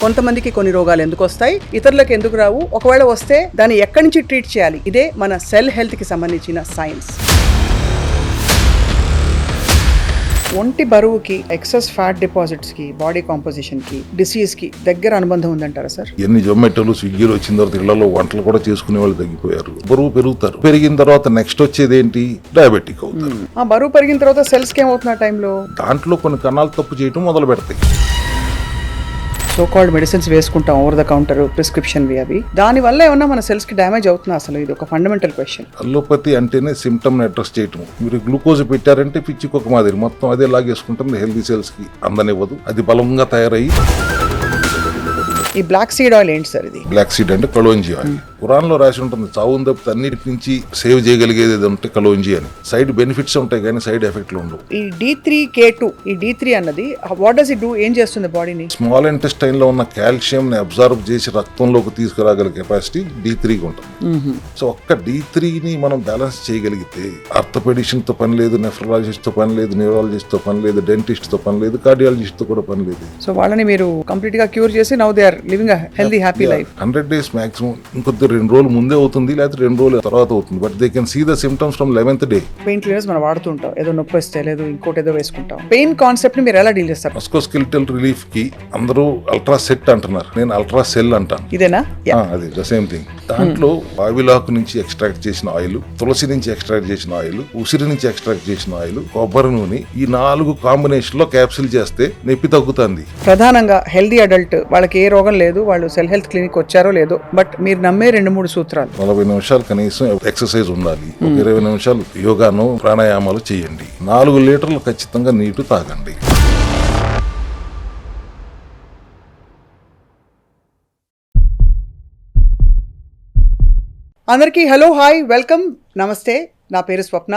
కొంతమందికి కొన్ని రోగాలు ఎందుకు వస్తాయి, ఇతరులకు ఎందుకు రావు, ఒకవేళ వస్తే దాన్ని ఎక్కడి నుంచి ట్రీట్ చేయాలి, ఇదే మన సెల్ హెల్త్ కి సంబంధించిన సైన్స్. ఒంటి బరువుకి, ఎక్సెస్ ఫ్యాట్ డిపాజిట్స్ కి, బాడీ కాంపోజిషన్ కి, డిసీజ్ కి దగ్గర అనుబంధం ఉందంటారా సార్? ఎన్ని జొమాటోలు స్విగ్గీలు వచ్చిన తర్వాత ఇళ్లలో వంటలు కూడా చేసుకునే వాళ్ళు తగ్గిపోయారు. బరువు పెరుగుతారు. పెరిగిన తర్వాత నెక్స్ట్ వచ్చేది ఏంటి? డయాబెటిక్ అవుతారు. ఆ బరువు పెరిగిన తర్వాత సెల్స్ కి ఏమవుతున్న టైంలో దాంట్లో కొన్ని కణాలు తప్పు చేయటం మొదలు పెడతాయి. సో కాల్డ్ మెడిసిన్స్ వేసుకుంటాం, ఓవర్ ద కౌంటర్ ప్రిస్క్రిప్షన్ అవి, దాని వల్ల ఏమన్నా మన సెల్స్ కి డ్యామేజ్ అవుతుందా? అసలు ఇది ఒక ఫండమెంటల్ క్వశ్చన్. అల్లోపతి అంటేనే సిమ్టమ్ అడ్రస్ చేయటం. మీరు గ్లూకోజ్ పెట్టారంటే పిచ్చికి ఒక మాదిరి మొత్తం అదే లాగేసుకుంటుంది. హెల్తీ సెల్స్ కి అందనివ్వదు. అది బలంగా తయారయ్యి. ఈ బ్లాక్ సీడ్ ఆయిల్ ఏంటి సార్? ఇది బ్లాక్ సీడ్ అంటే కలోంజీ ఆయిల్. ఖురాన్ లో రాసి ఉంటుంది, చావును తప్పితే అన్నిటి నుంచి సేవ్ చేయగలిగేది అంటే కలోంజీ అని. సైడ్ బెనిఫిట్స్ ఉంటాయి కానీ సైడ్ ఎఫెక్ట్లు ఉండవు. ఈ D3K2, ఈ D3 అన్నది వాట్ డస్ ఇట్ డూ? ఏం చేస్తుంది బాడీని? స్మాల్ ఇంటెస్టైన్ లో ఉన్న కాల్షియం ని అబ్జర్వ్ చేసి రక్తంలోకి తీసుకురాగల కెపాసిటీ D3 కి ఉంటుంది. సో ఒక్క D3ని మనం బ్యాలెన్స్ చేయగలిగితే ఆర్థోపెడిషన్ తో పని లేదు, నెఫ్రాలజిస్ట్ తో పని లేదు, న్యూరాలజిస్ట్ తో పని లేదు, డెంటిస్ట్ తో పని లేదు, కార్డియాలజిస్ట్ తో కూడా పని లేదు. సో వాళ్ళని మీరు కంప్లీట్ గా క్యూర్ చేసి now they are living a healthy happy life. 100 days maximum. ఇంకొద్ది 2 రోజులు ముందే అవుతుంది, లేకపోతే 2 రోజుల తర్వాత అవుతుంది. But they can see the symptoms from 11th day. Pain clears మనం వాడుతుంటాం, ఏదో నొప్పి వస్తే లేదు ఇంకోటి ఏదో వేసుకుంటాం. పెయిన్ కాన్సెప్ట్ ని మీరు ఎలా డీల్ చేస్తారు? మస్కోస్కెలిటల్ రిలీఫ్ కి అందరూ అల్ట్రా సెట్ అంటున్నారు, నేను అల్ట్రా సెల్ అంటాను. ఇదేనా? అది ద సేమ్ థింగ్. దాంట్లో వావిలాకు నుంచి ఎక్స్ట్రాక్ట్ చేసిన ఆయిల్, తులసి నుంచి ఎక్స్ట్రాక్ట్ చేసిన ఆయిల్, ఉసిరి నుంచి ఎక్స్ట్రాక్ట్ చేసిన ఆయిల్, కొబ్బరి నూనె, ఈ 4 కాంబినేషన్ లో క్యాప్సిల్ చేస్తే నొప్పి తగ్గుతుంది. ప్రధానంగా హెల్దీ అడల్ట్ వాళ్ళకి ఏ రోగం లేదు, వాళ్ళు సెల్ హెల్త్ క్లినిక్ వచ్చారో లేదో, బట్ మీరు నమ్మే 2-3 సూత్రాలు. 40 నిమిషాలు కనీసం ఎక్సర్సైజ్ ఉండాలి. 20 నిమిషాలు యోగాను ప్రాణాయామాలు చేయండి. 4 లీటర్లు ఖచ్చితంగా నీరు తాగండి. అందరికీ హలో, హాయ్, వెల్కమ్, నమస్తే. నా పేరు Swapna.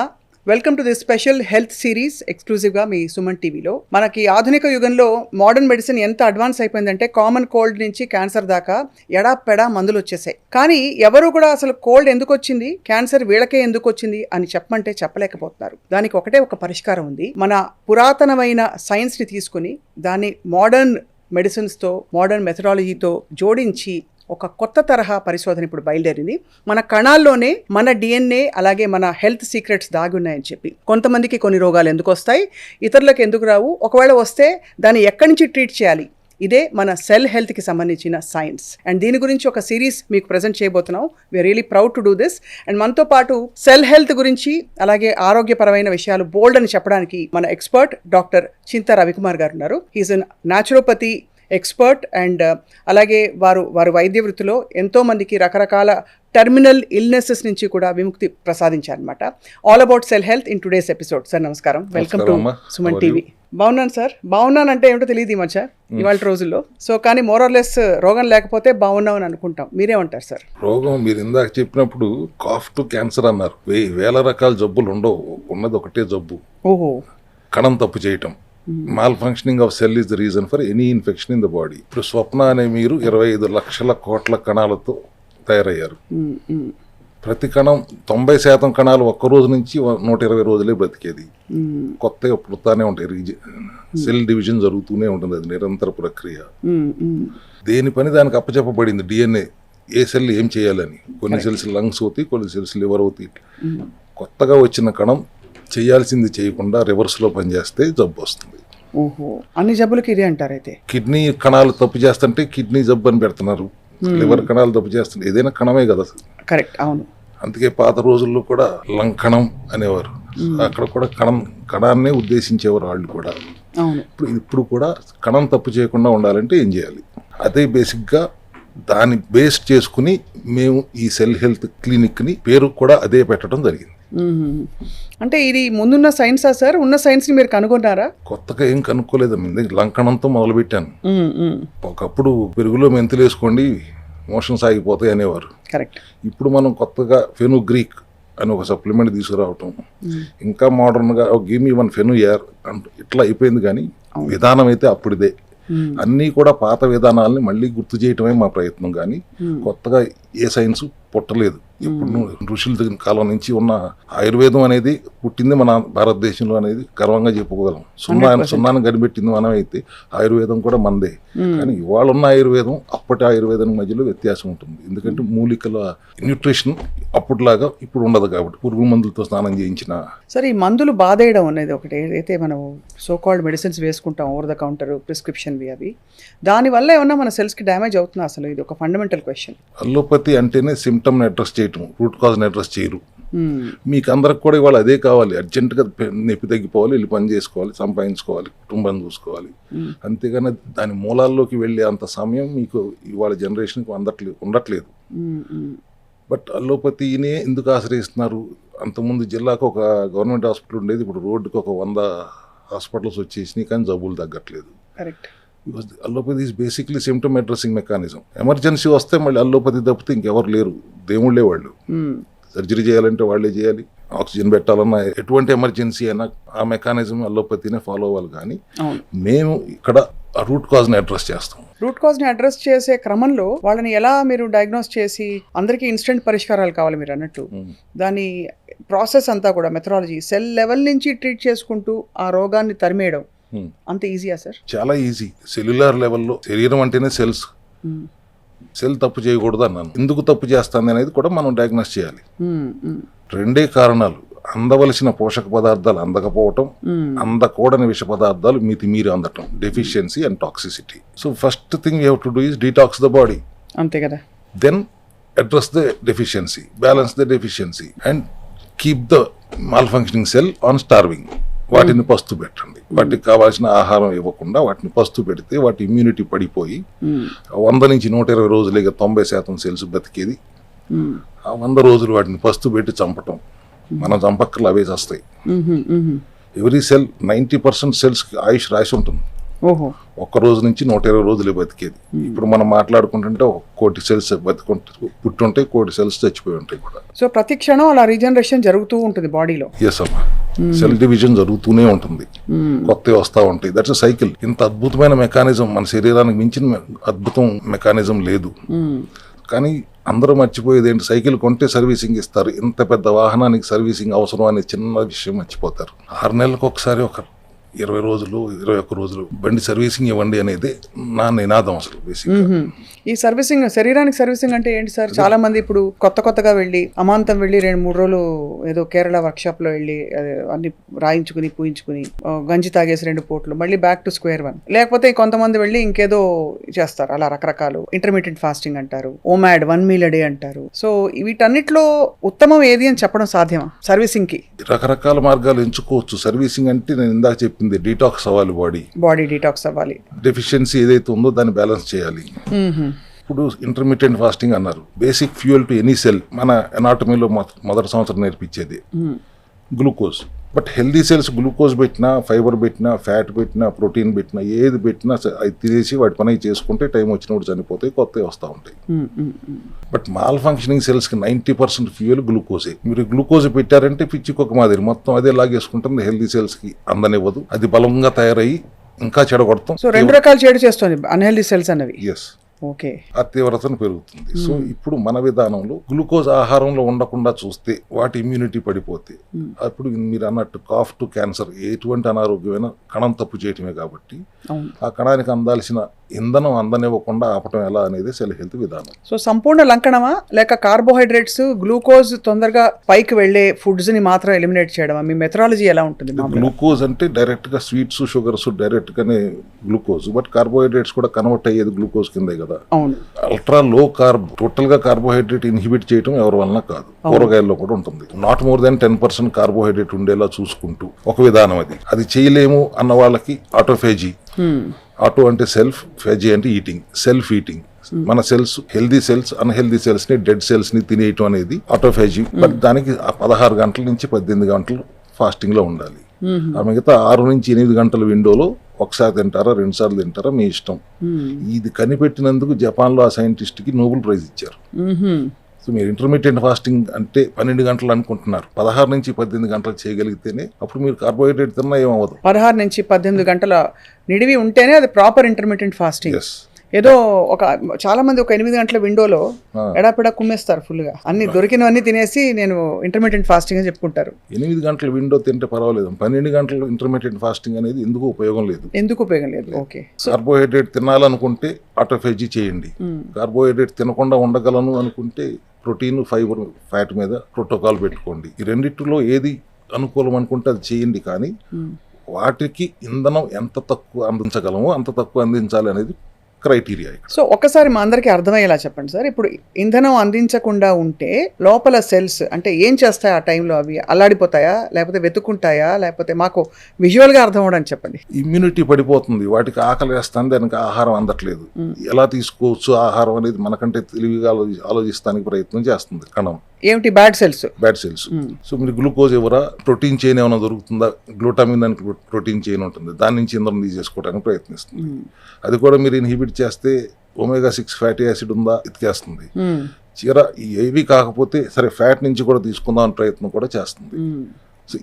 Welcome to this special health series ఎక్స్క్లూజివ్గా మీ సుమన్ టీవీలో. మనకి ఆధునిక యుగంలో మోడర్న్ మెడిసిన్ ఎంత అడ్వాన్స్ అయిపోయిందంటే కామన్ కోల్డ్ నుంచి క్యాన్సర్ దాకా ఎడాపెడా మందులు వచ్చేసాయి. కానీ ఎవరు కూడా అసలు కోల్డ్ ఎందుకు వచ్చింది, క్యాన్సర్ వీళ్ళకే ఎందుకు వచ్చింది అని చెప్పమంటే చెప్పలేకపోతున్నారు. దానికి ఒకటే ఒక పరిష్కారం ఉంది. మన పురాతనమైన సైన్స్ని తీసుకుని దాన్ని మోడర్న్ మెడిసిన్స్తో, మోడర్న్ మెథడాలజీతో జోడించి ఒక కొత్త తరహా పరిశోధన ఇప్పుడు బయలుదేరింది. మన కణాల్లోనే మన DNA అలాగే మన హెల్త్ సీక్రెట్స్ దాగి ఉన్నాయని చెప్పి. కొంతమందికి కొన్ని రోగాలు ఎందుకు వస్తాయి, ఇతరులకు ఎందుకు రావు, ఒకవేళ వస్తే దాన్ని ఎక్కడి నుంచి ట్రీట్ చేయాలి, ఇదే మన సెల్ హెల్త్ కి సంబంధించిన సైన్స్. అండ్ దీని గురించి ఒక సిరీస్ మీకు ప్రజెంట్ చేయబోతున్నాం. We're really proud to do this. And మనతో పాటు సెల్ హెల్త్ గురించి అలాగే ఆరోగ్యపరమైన విషయాలు బోల్డ్ అని చెప్పడానికి మన ఎక్స్పర్ట్ డాక్టర్ చింతా రవికుమార్ గారు ఉన్నారు. He's an naturopathy expert and అలాగే వారు వైద్య వృత్తిలో ఎంతో మందికి రకరకాల టెర్మినల్ ఇల్నెసెస్ నుంచి కూడా విముక్తి ప్రసాదించారనమాట. All about cell health in today's episode. Sir నమస్కారం, వెల్కమ్ టు సుమన్ టీవీ. బాగున్నాను సార్. బాగున్నాను అంటే ఏమిటో తెలియదు ఈ మధ్య ఇవాళ రోజుల్లో. సో కానీ మోర్ ఆర్ లెస్ రోగం లేకపోతే బాగున్నాం అని అనుకుంటాం. మీరేమంటారు సార్? రోగం మీరు ఇందాక చెప్పినప్పుడు కాఫ్ టు క్యాన్సర్ అన్నారు. 1000 రకాల జబ్బులు ఉండవు, ఉన్నది ఒకటే జబ్బు. ఓహో. కణం తప్పు చేయటం. Mall functioning of cell is the reason for any infection in the body. ఇప్పుడు స్వప్న అనే మీరు 25 లక్షల కోట్ల కణాలతో తయారయ్యారు. ప్రతి కణం 90% కణాలు ఒక్క రోజు నుంచి 120 రోజులే బ్రతికేది. కొత్తగా పుడతానే ఉంటాయి. సెల్ డివిజన్ జరుగుతూనే ఉంటుంది, అది నిరంతర ప్రక్రియ. దేని పని దానికి అప్పచెప్పబడింది. DNA ఏ సెల్ ఏం చేయాలని. కొన్ని సెల్స్ లంగ్స్ అవుతాయి, కొన్ని సెల్స్ లివర్ అవుతాయి. కొత్తగా వచ్చిన కణం చేయాల్సింది చేయకుండా రివర్స్లో పనిచేస్తే జబ్బు వస్తుంది. ఓహో, అన్ని జబ్బులకి ఇదే అంటారు అయితే? కిడ్నీ కణాలు తప్పు చేస్తుంటే కిడ్నీ జబ్బు అని పెడుతున్నారు. లివర్ కణాలు తప్పు చేస్తుంటే ఏదైనా కణమే కదా. కరెక్ట్, అవును. అందుకే పాత రోజుల్లో కూడా లంగ్ కణం అనేవారు. అక్కడ కూడా కణాన్నే ఉద్దేశించేవారు వాళ్ళు కూడా. ఇప్పుడు కూడా కణం తప్పు చేయకుండా ఉండాలంటే ఏం చేయాలి, అదే బేసిక్గా దాన్ని బేస్ చేసుకుని మేము ఈ సెల్ హెల్త్ క్లినిక్ని పేరు కూడా అదే పెట్టడం జరిగింది. అంటే ఇది ముందున్న సైన్సా సార్? ఉన్న సైన్స్ ని మీరు కనుగొన్నారా? కొత్తగా ఏం కనుక్కోలేదు. లంకణంతో మొదలు పెట్టాను. ఒకప్పుడు పెరుగులో మెంతులు వేసుకోండి మోషన్స్ ఆగిపోతాయి అనేవారు. కరెక్ట్. ఇప్పుడు మనం కొత్తగా ఫెనుగ్రీక్ అని ఒక సప్లిమెంట్ తీసుకురావటం, ఇంకా మోడర్న్గా గివ్ మీ 1 ఫెనుయార్ అంటూ ఇట్లా అయిపోయింది. కానీ విధానం అయితే అప్పుడుదే. అన్నీ కూడా పాత విధానాలని మళ్ళీ గుర్తు చేయటమే మా ప్రయత్నం. కానీ కొత్తగా ఏ సైన్స్ పుట్టలేదు. ఇప్పుడు ఋషుల దగ్గర కాలం నుంచి ఉన్న ఆయుర్వేదం అనేది పుట్టింది మన భారతదేశంలో అనేది గర్వంగా చెప్పుకోగలం. సున్నాను కనిపెట్టింది మనం అయితే ఆయుర్వేదం కూడా మనదే. కానీ ఇవాళ ఉన్న ఆయుర్వేదం అప్పటి ఆయుర్వేదం మధ్యలో వ్యత్యాసం ఉంటుంది. ఎందుకంటే మూలికల న్యూట్రిషన్ అప్పటిలాగా ఇప్పుడు ఉండదు కాబట్టి పురుగు మందులతో స్నానం చేయించిన. సరే, ఈ మందులు బాధేయడం అనేది ఒకటి ఏదైతే మనం సో కాల్డ్ మెడిసిన్స్ వేసుకుంటాం ఓవర్ ద కౌంటర్ ప్రిస్క్రిప్షన్వి, అవి దానివల్ల ఏమన్నా మన సెల్స్కి డ్యామేజ్ అవుతుందా? అసలు ఇది ఒక ఫండమెంటల్ క్వశ్చన్. అల్లోపతి అంటేనే సిమ్టమ్ని అడ్రస్ చేయటం, రూట్ కాజ్ని అడ్రస్ చేయరు. మీకు అందరికి కూడా ఇవాళ అదే కావాలి, అర్జెంటుగా నొప్పి తగ్గిపోవాలి, వెళ్ళి పని చేసుకోవాలి, సంపాదించుకోవాలి, కుటుంబాన్ని చూసుకోవాలి. అంతేగాని దాని మూలాల్లోకి వెళ్ళే అంత సమయం మీకు ఇవాళ జనరేషన్కి ఉండట్లేదు. బట్ అల్లోపతినే ఎందుకు ఆశ్రయిస్తున్నారు? అంతకుముందు జిల్లాకు ఒక గవర్నమెంట్ హాస్పిటల్ ఉండేది, ఇప్పుడు రోడ్డుకి ఒక 100 హాస్పిటల్స్ వచ్చేసినాయి, కానీ జబ్బులు తగ్గట్లేదు. Correct. Allopathy is basically symptom addressing mechanism. Emergency వస్తే మళ్ళీ అల్లోపతి తప్పితే ఇంకెవరు లేరు, దేవుళ్ళే వాళ్ళు. సర్జరీ చేయాలంటే వాళ్ళే చేయాలి, ఆక్సిజన్ పెట్టాలన్నా ఎటువంటి ఎమర్జెన్సీ అయినా ఆ మెకానిజం అల్లోపతినే ఫాలో అవ్వాలి. కానీ మేము ఇక్కడ ఆ రూట్ కాజ్ని అడ్రస్ చేస్తాం. రూట్ కాజ్ని అడ్రస్ చేసే క్రమంలో వాళ్ళని ఎలా మీరు డయాగ్నోస్ చేసి, అందరికీ ఇన్స్టెంట్ పరిష్కారాలు కావాలి మీరు అన్నట్టు, దాని ప్రాసెస్ అంతా కూడా మెథడాలజీ సెల్ లెవెల్ నుంచి ట్రీట్ చేసుకుంటూ ఆ రోగాన్ని తరిమేయడం అంత ఈజీయా సార్? చాలా ఈజీ. సెల్యులార్ లెవెల్లో శరీరం అంటేనే సెల్స్. సెల్ తప్పు చేయకూడదు అన్నాను. ఎందుకు తప్పు చేస్తుంది అనేది కూడా మనం డయాగ్నోస్ చేయాలి. రెండే కారణాలు: అందవలసిన పోషక పదార్థాలు అందకపోవటం, అందకూడని విష పదార్థాలు మీరు అందటం, deficiency and toxicity. So first thing you have to do is detox the body. అంతే కదా. Then address the deficiency, balance the deficiency and keep the malfunctioning cell on starving. వాటిని పస్తు పెట్టండి. వాటికి కావాల్సిన ఆహారం ఇవ్వకుండా వాటిని పస్తు పెడితే వాటి ఇమ్యూనిటీ పడిపోయి 100 నుంచి 120 రోజులుగా 90% సెల్స్ బతికేది. ఆ 100 రోజులు వాటిని పస్తు పెట్టి చంపటం, మనం చంపక్కర్లు అవే చేస్తాయి. ఎవ్రీ సెల్ 90% సెల్స్కి ఆయుష్ రాసి ఉంటుంది. ఒక్క రోజు నుంచి 120 రోజులే బతికేది. ఇప్పుడు మనం మాట్లాడుకుంటుంటే 1 కోటి సెల్స్ పుట్టుంటాయి, 1 కోటి సెల్స్ చచ్చిపోయి ఉంటాయి కూడా. సో ప్రతి క్షణం అలా రీజనరేషన్ జరుగుతూ ఉంటుంది బాడీలో. ఎస్ అమ్మా, సెల్ డివిజన్ జరుగుతూనే ఉంటుంది, కొత్తవి వస్తూ ఉంటాయి. That's a cycle. ఇంత అద్భుతమైన మెకానిజం మన శరీరానికి మించిన అద్భుతం మెకానిజం లేదు. కానీ అందరూ మర్చిపోయేది ఏంటి? సైకిల్ కొంటే సర్వీసింగ్ ఇస్తారు, ఇంత పెద్ద వాహనానికి సర్వీసింగ్ అవసరం అనే చిన్న విషయం మర్చిపోతారు. 6 నెలలకు ఒకసారి ఒక 20 రోజులు 21 రోజులు బండి సర్వీసింగ్ ఇవ్వండి అనేది నా నినాదం అసలు బేసిక్. ఈ సర్వీసింగ్, శరీరానికి సర్వీసింగ్ అంటే ఏంటి సార్? చాలా మంది ఇప్పుడు కొత్తగా వెళ్ళి అమాంతం వెళ్ళి 2-3 రోజులు ఏదో కేరళ వర్క్షాప్ లో వెళ్ళి అన్ని రాయించుకుని పూయించుకుని గంజి తాగేసి 2 పూటలు మళ్ళీ బ్యాక్ టు స్క్వేర్ వన్. లేకపోతే కొంతమంది వెళ్ళి ఇంకేదో చేస్తారు, అలా రకరకాలు ఇంటర్మీడియట్ ఫాస్టింగ్ అంటారు, ఓమాడ్ 1 మీల్ a day అంటారు. సో వీటన్నిటిలో ఉత్తమం ఏది అని చెప్పడం సాధ్యమా? సర్వీసింగ్ కి రకరకాల మార్గాలు ఎంచుకోవచ్చు. సర్వీసింగ్ అంటే నేను ఇందాక చెప్పింది డీటాక్స్ అవ్వాలి, బాడీ డీటాక్స్ అవ్వాలి, డెఫిషియన్సీ ఏదైతే ఉందో దాన్ని బ్యాలెన్స్ చేయాలి. ఇప్పుడు ఇంటర్మీడియట్ ఫాస్టింగ్ అన్నారు. Basic fuel to any cell మన ఎనాటమీలో మొదటి సంవత్సరం నేర్పించేది glucose. But healthy cells glucose పెట్టినా, ఫైబర్ పెట్టినా, ఫ్యాట్ పెట్టినా, ప్రోటీన్ పెట్టినా, ఏది పెట్టినా అది తినేసి వాటి పని చేసుకుంటే టైం వచ్చినప్పుడు చనిపోతాయి, కొత్తవి వస్తూ ఉంటాయి. బట్ మాల్ ఫంక్షనింగ్ సెల్స్కి 90% ఫ్యూయల్ గ్లూకోజే. మీరు గ్లూకోజ్ పెట్టారంటే పిచ్చికొక మాదిరి మొత్తం అదే లాగేసుకుంటుంది, హెల్దీ సెల్స్కి అందనివ్వదు, అది బలంగా తయారయ్యి ఇంకా చెడగొడతాం. సో 2 రకాల చెడు చేస్తుంది అన్హెల్దీ సెల్స్ అన్నవి. ఎస్, ఓకే, ఆ తీవ్రతను పెరుగుతుంది. సో ఇప్పుడు మన విధానంలో గ్లూకోజ్ ఆహారంలో ఉండకుండా చూస్తే వాటి ఇమ్యూనిటీ పడిపోతే అప్పుడు మీరు అన్నట్టు కాఫ్ టు క్యాన్సర్, ఎటువంటి అనారోగ్యమైన కణం తప్పు చేయటమే. కాబట్టి ఆ కణానికి అందాల్సిన ఇంధనం అందనివ్వకుండా ఆపటం ఎలా అనేది సెల్ హెల్త్ విధానం. సో సంపూర్ణ లంకణమా, లేక కార్బోహైడ్రేట్స్ గ్లూకోజ్ తొందరగా పైకి వెళ్లే ఫుడ్స్ ని మాత్రం ఎలిమినేట్ చేయడమా? మీ మెథడాలజీ ఎలా ఉంటుంది? గ్లూకోజ్ అంటే డైరెక్ట్ గా స్వీట్స్, షుగర్స్ డైరెక్ట్ గానే గ్లూకోజ్, బట్ కార్బోహైడ్రేట్స్ కూడా కన్వర్ట్ అయ్యేది గ్లూకోజ్ కిందే కదా. అవును. అల్ట్రా లో కార్బ్, టోటల్ గా కార్బోహైడ్రేట్ ఇన్హిబిట్ చేయడం ఎవరి వలన కాదు, కూరగాయల్లో కూడా ఉంటుంది. నాట్ మోర్ దెన్ 10% కార్బోహైడ్రేట్ ఉండేలా చూసుకుంటూ ఒక విధానం. అది చేయలేము అన్న వాళ్ళకి ఆటోఫేజీ. ఆటో అంటే సెల్ఫ్, ఫేజీ అంటే ఈటింగ్, సెల్ఫ్ ఈటింగ్. మన cells, healthy cells unhealthy cells ని, డెడ్ సెల్స్ ని తినేయటం అనేది ఆటోఫేజీ. బట్ దానికి 16 గంటల నుంచి 18 గంటలు ఫాస్టింగ్ లో ఉండాలి. ఆ మిగతా 6 నుంచి 8 గంటల విండోలో ఒకసారి తింటారా, 2 సార్లు తింటారా మీ ఇష్టం. ఇది కనిపెట్టినందుకు జపాన్ లో ఆ సైంటిస్ట్ కి నోబెల్ ప్రైజ్ ఇచ్చారు. సో మీరు ఇంటర్మీడియట్ ఫాస్టింగ్ అంటే 12 గంటలు అనుకుంటున్నారు, 16 నుంచి 18 గంటలు చేయగలిగితేనే అప్పుడు మీరు కార్బోహైడ్రేట్ తిన్నా ఏమవ్వదు. 16 నుంచి 18 గంటల నిడివి ఉంటేనే అది ప్రాపర్ ఇంటర్మీడియట్ ఫాస్టింగ్. ఏదో ఒక చాలా మంది ఒక 8 గంటల విండోలో ఎడాపెడా కుమ్మేస్తారు ఫుల్గా, అన్ని దొరికినవన్నీ తినేసి నేను ఇంటర్మీడియట్ ఫాస్టింగ్ అని చెప్పుకుంటారు. 8 గంటల విండో తింటే పర్వాలేదు, 12 గంటలు ఇంటర్మీడియట్ ఫాస్టింగ్ అనేది ఎందుకు ఉపయోగం లేదు. ఎందుకు ఉపయోగం లేదు? ఓకే. కార్బోహైడ్రేట్ తినాలనుకుంటే ఆటోఫేజీ చేయండి, కార్బోహైడ్రేట్ తినకుండా ఉండగలను అనుకుంటే ప్రోటీన్, ఫైబర్, ఫ్యాట్ మీద ప్రోటోకాల్ పెట్టుకోండి. ఈ రెండిట్లో ఏది అనుకూలం అనుకుంటే అది చేయండి, కానీ వాటికి ఇంధనం ఎంత తక్కువ అందించగలమో అంత తక్కువ అందించాలి అనేది క్రైటీరియా. సో ఒక్కసారి మా అందరికీ అర్థమయ్యేలా చెప్పండి సార్. ఇప్పుడు ఇంధనం అందించకుండా ఉంటే లోపల సెల్స్ అంటే ఏం చేస్తాయి ఆ టైంలో? అవి అల్లాడిపోతాయా, లేకపోతే వెతుక్కుంటాయా, లేకపోతే మాకు విజువల్గా అర్థం అవ్వడానికి చెప్పండి. ఇమ్యూనిటీ పడిపోతుంది, వాటికి ఆకలి వేస్తుంది, దానికి ఆహారం అందట్లేదు. ఎలా తీసుకోవచ్చు ఆహారం అనేది మనకంటే తెలివిగా ఆలోచిస్తానికి ప్రయత్నం చేస్తుంది కణం. ఏమిటి? Bad cells. సో మీరు గ్లూకోజ్ ఎవరా, ప్రోటీన్ చైన్ ఏమైనా దొరుకుతుందా, గ్లూటామిన్ అని ప్రోటీన్ చైన్ ఉంటుంది, దాని నుంచి ఇంధనం తీసేసుకోవడానికి ప్రయత్నిస్తుంది. అది కూడా మీరు ఇన్హిబిట్ చేస్తే omega-6 ఫ్యాటీ యాసిడ్ ఉందా ఎతికేస్తుంది. చీర ఏవి కాకపోతే సరే ఫ్యాట్ నుంచి కూడా తీసుకుందాం అని ప్రయత్నం కూడా చేస్తుంది. సో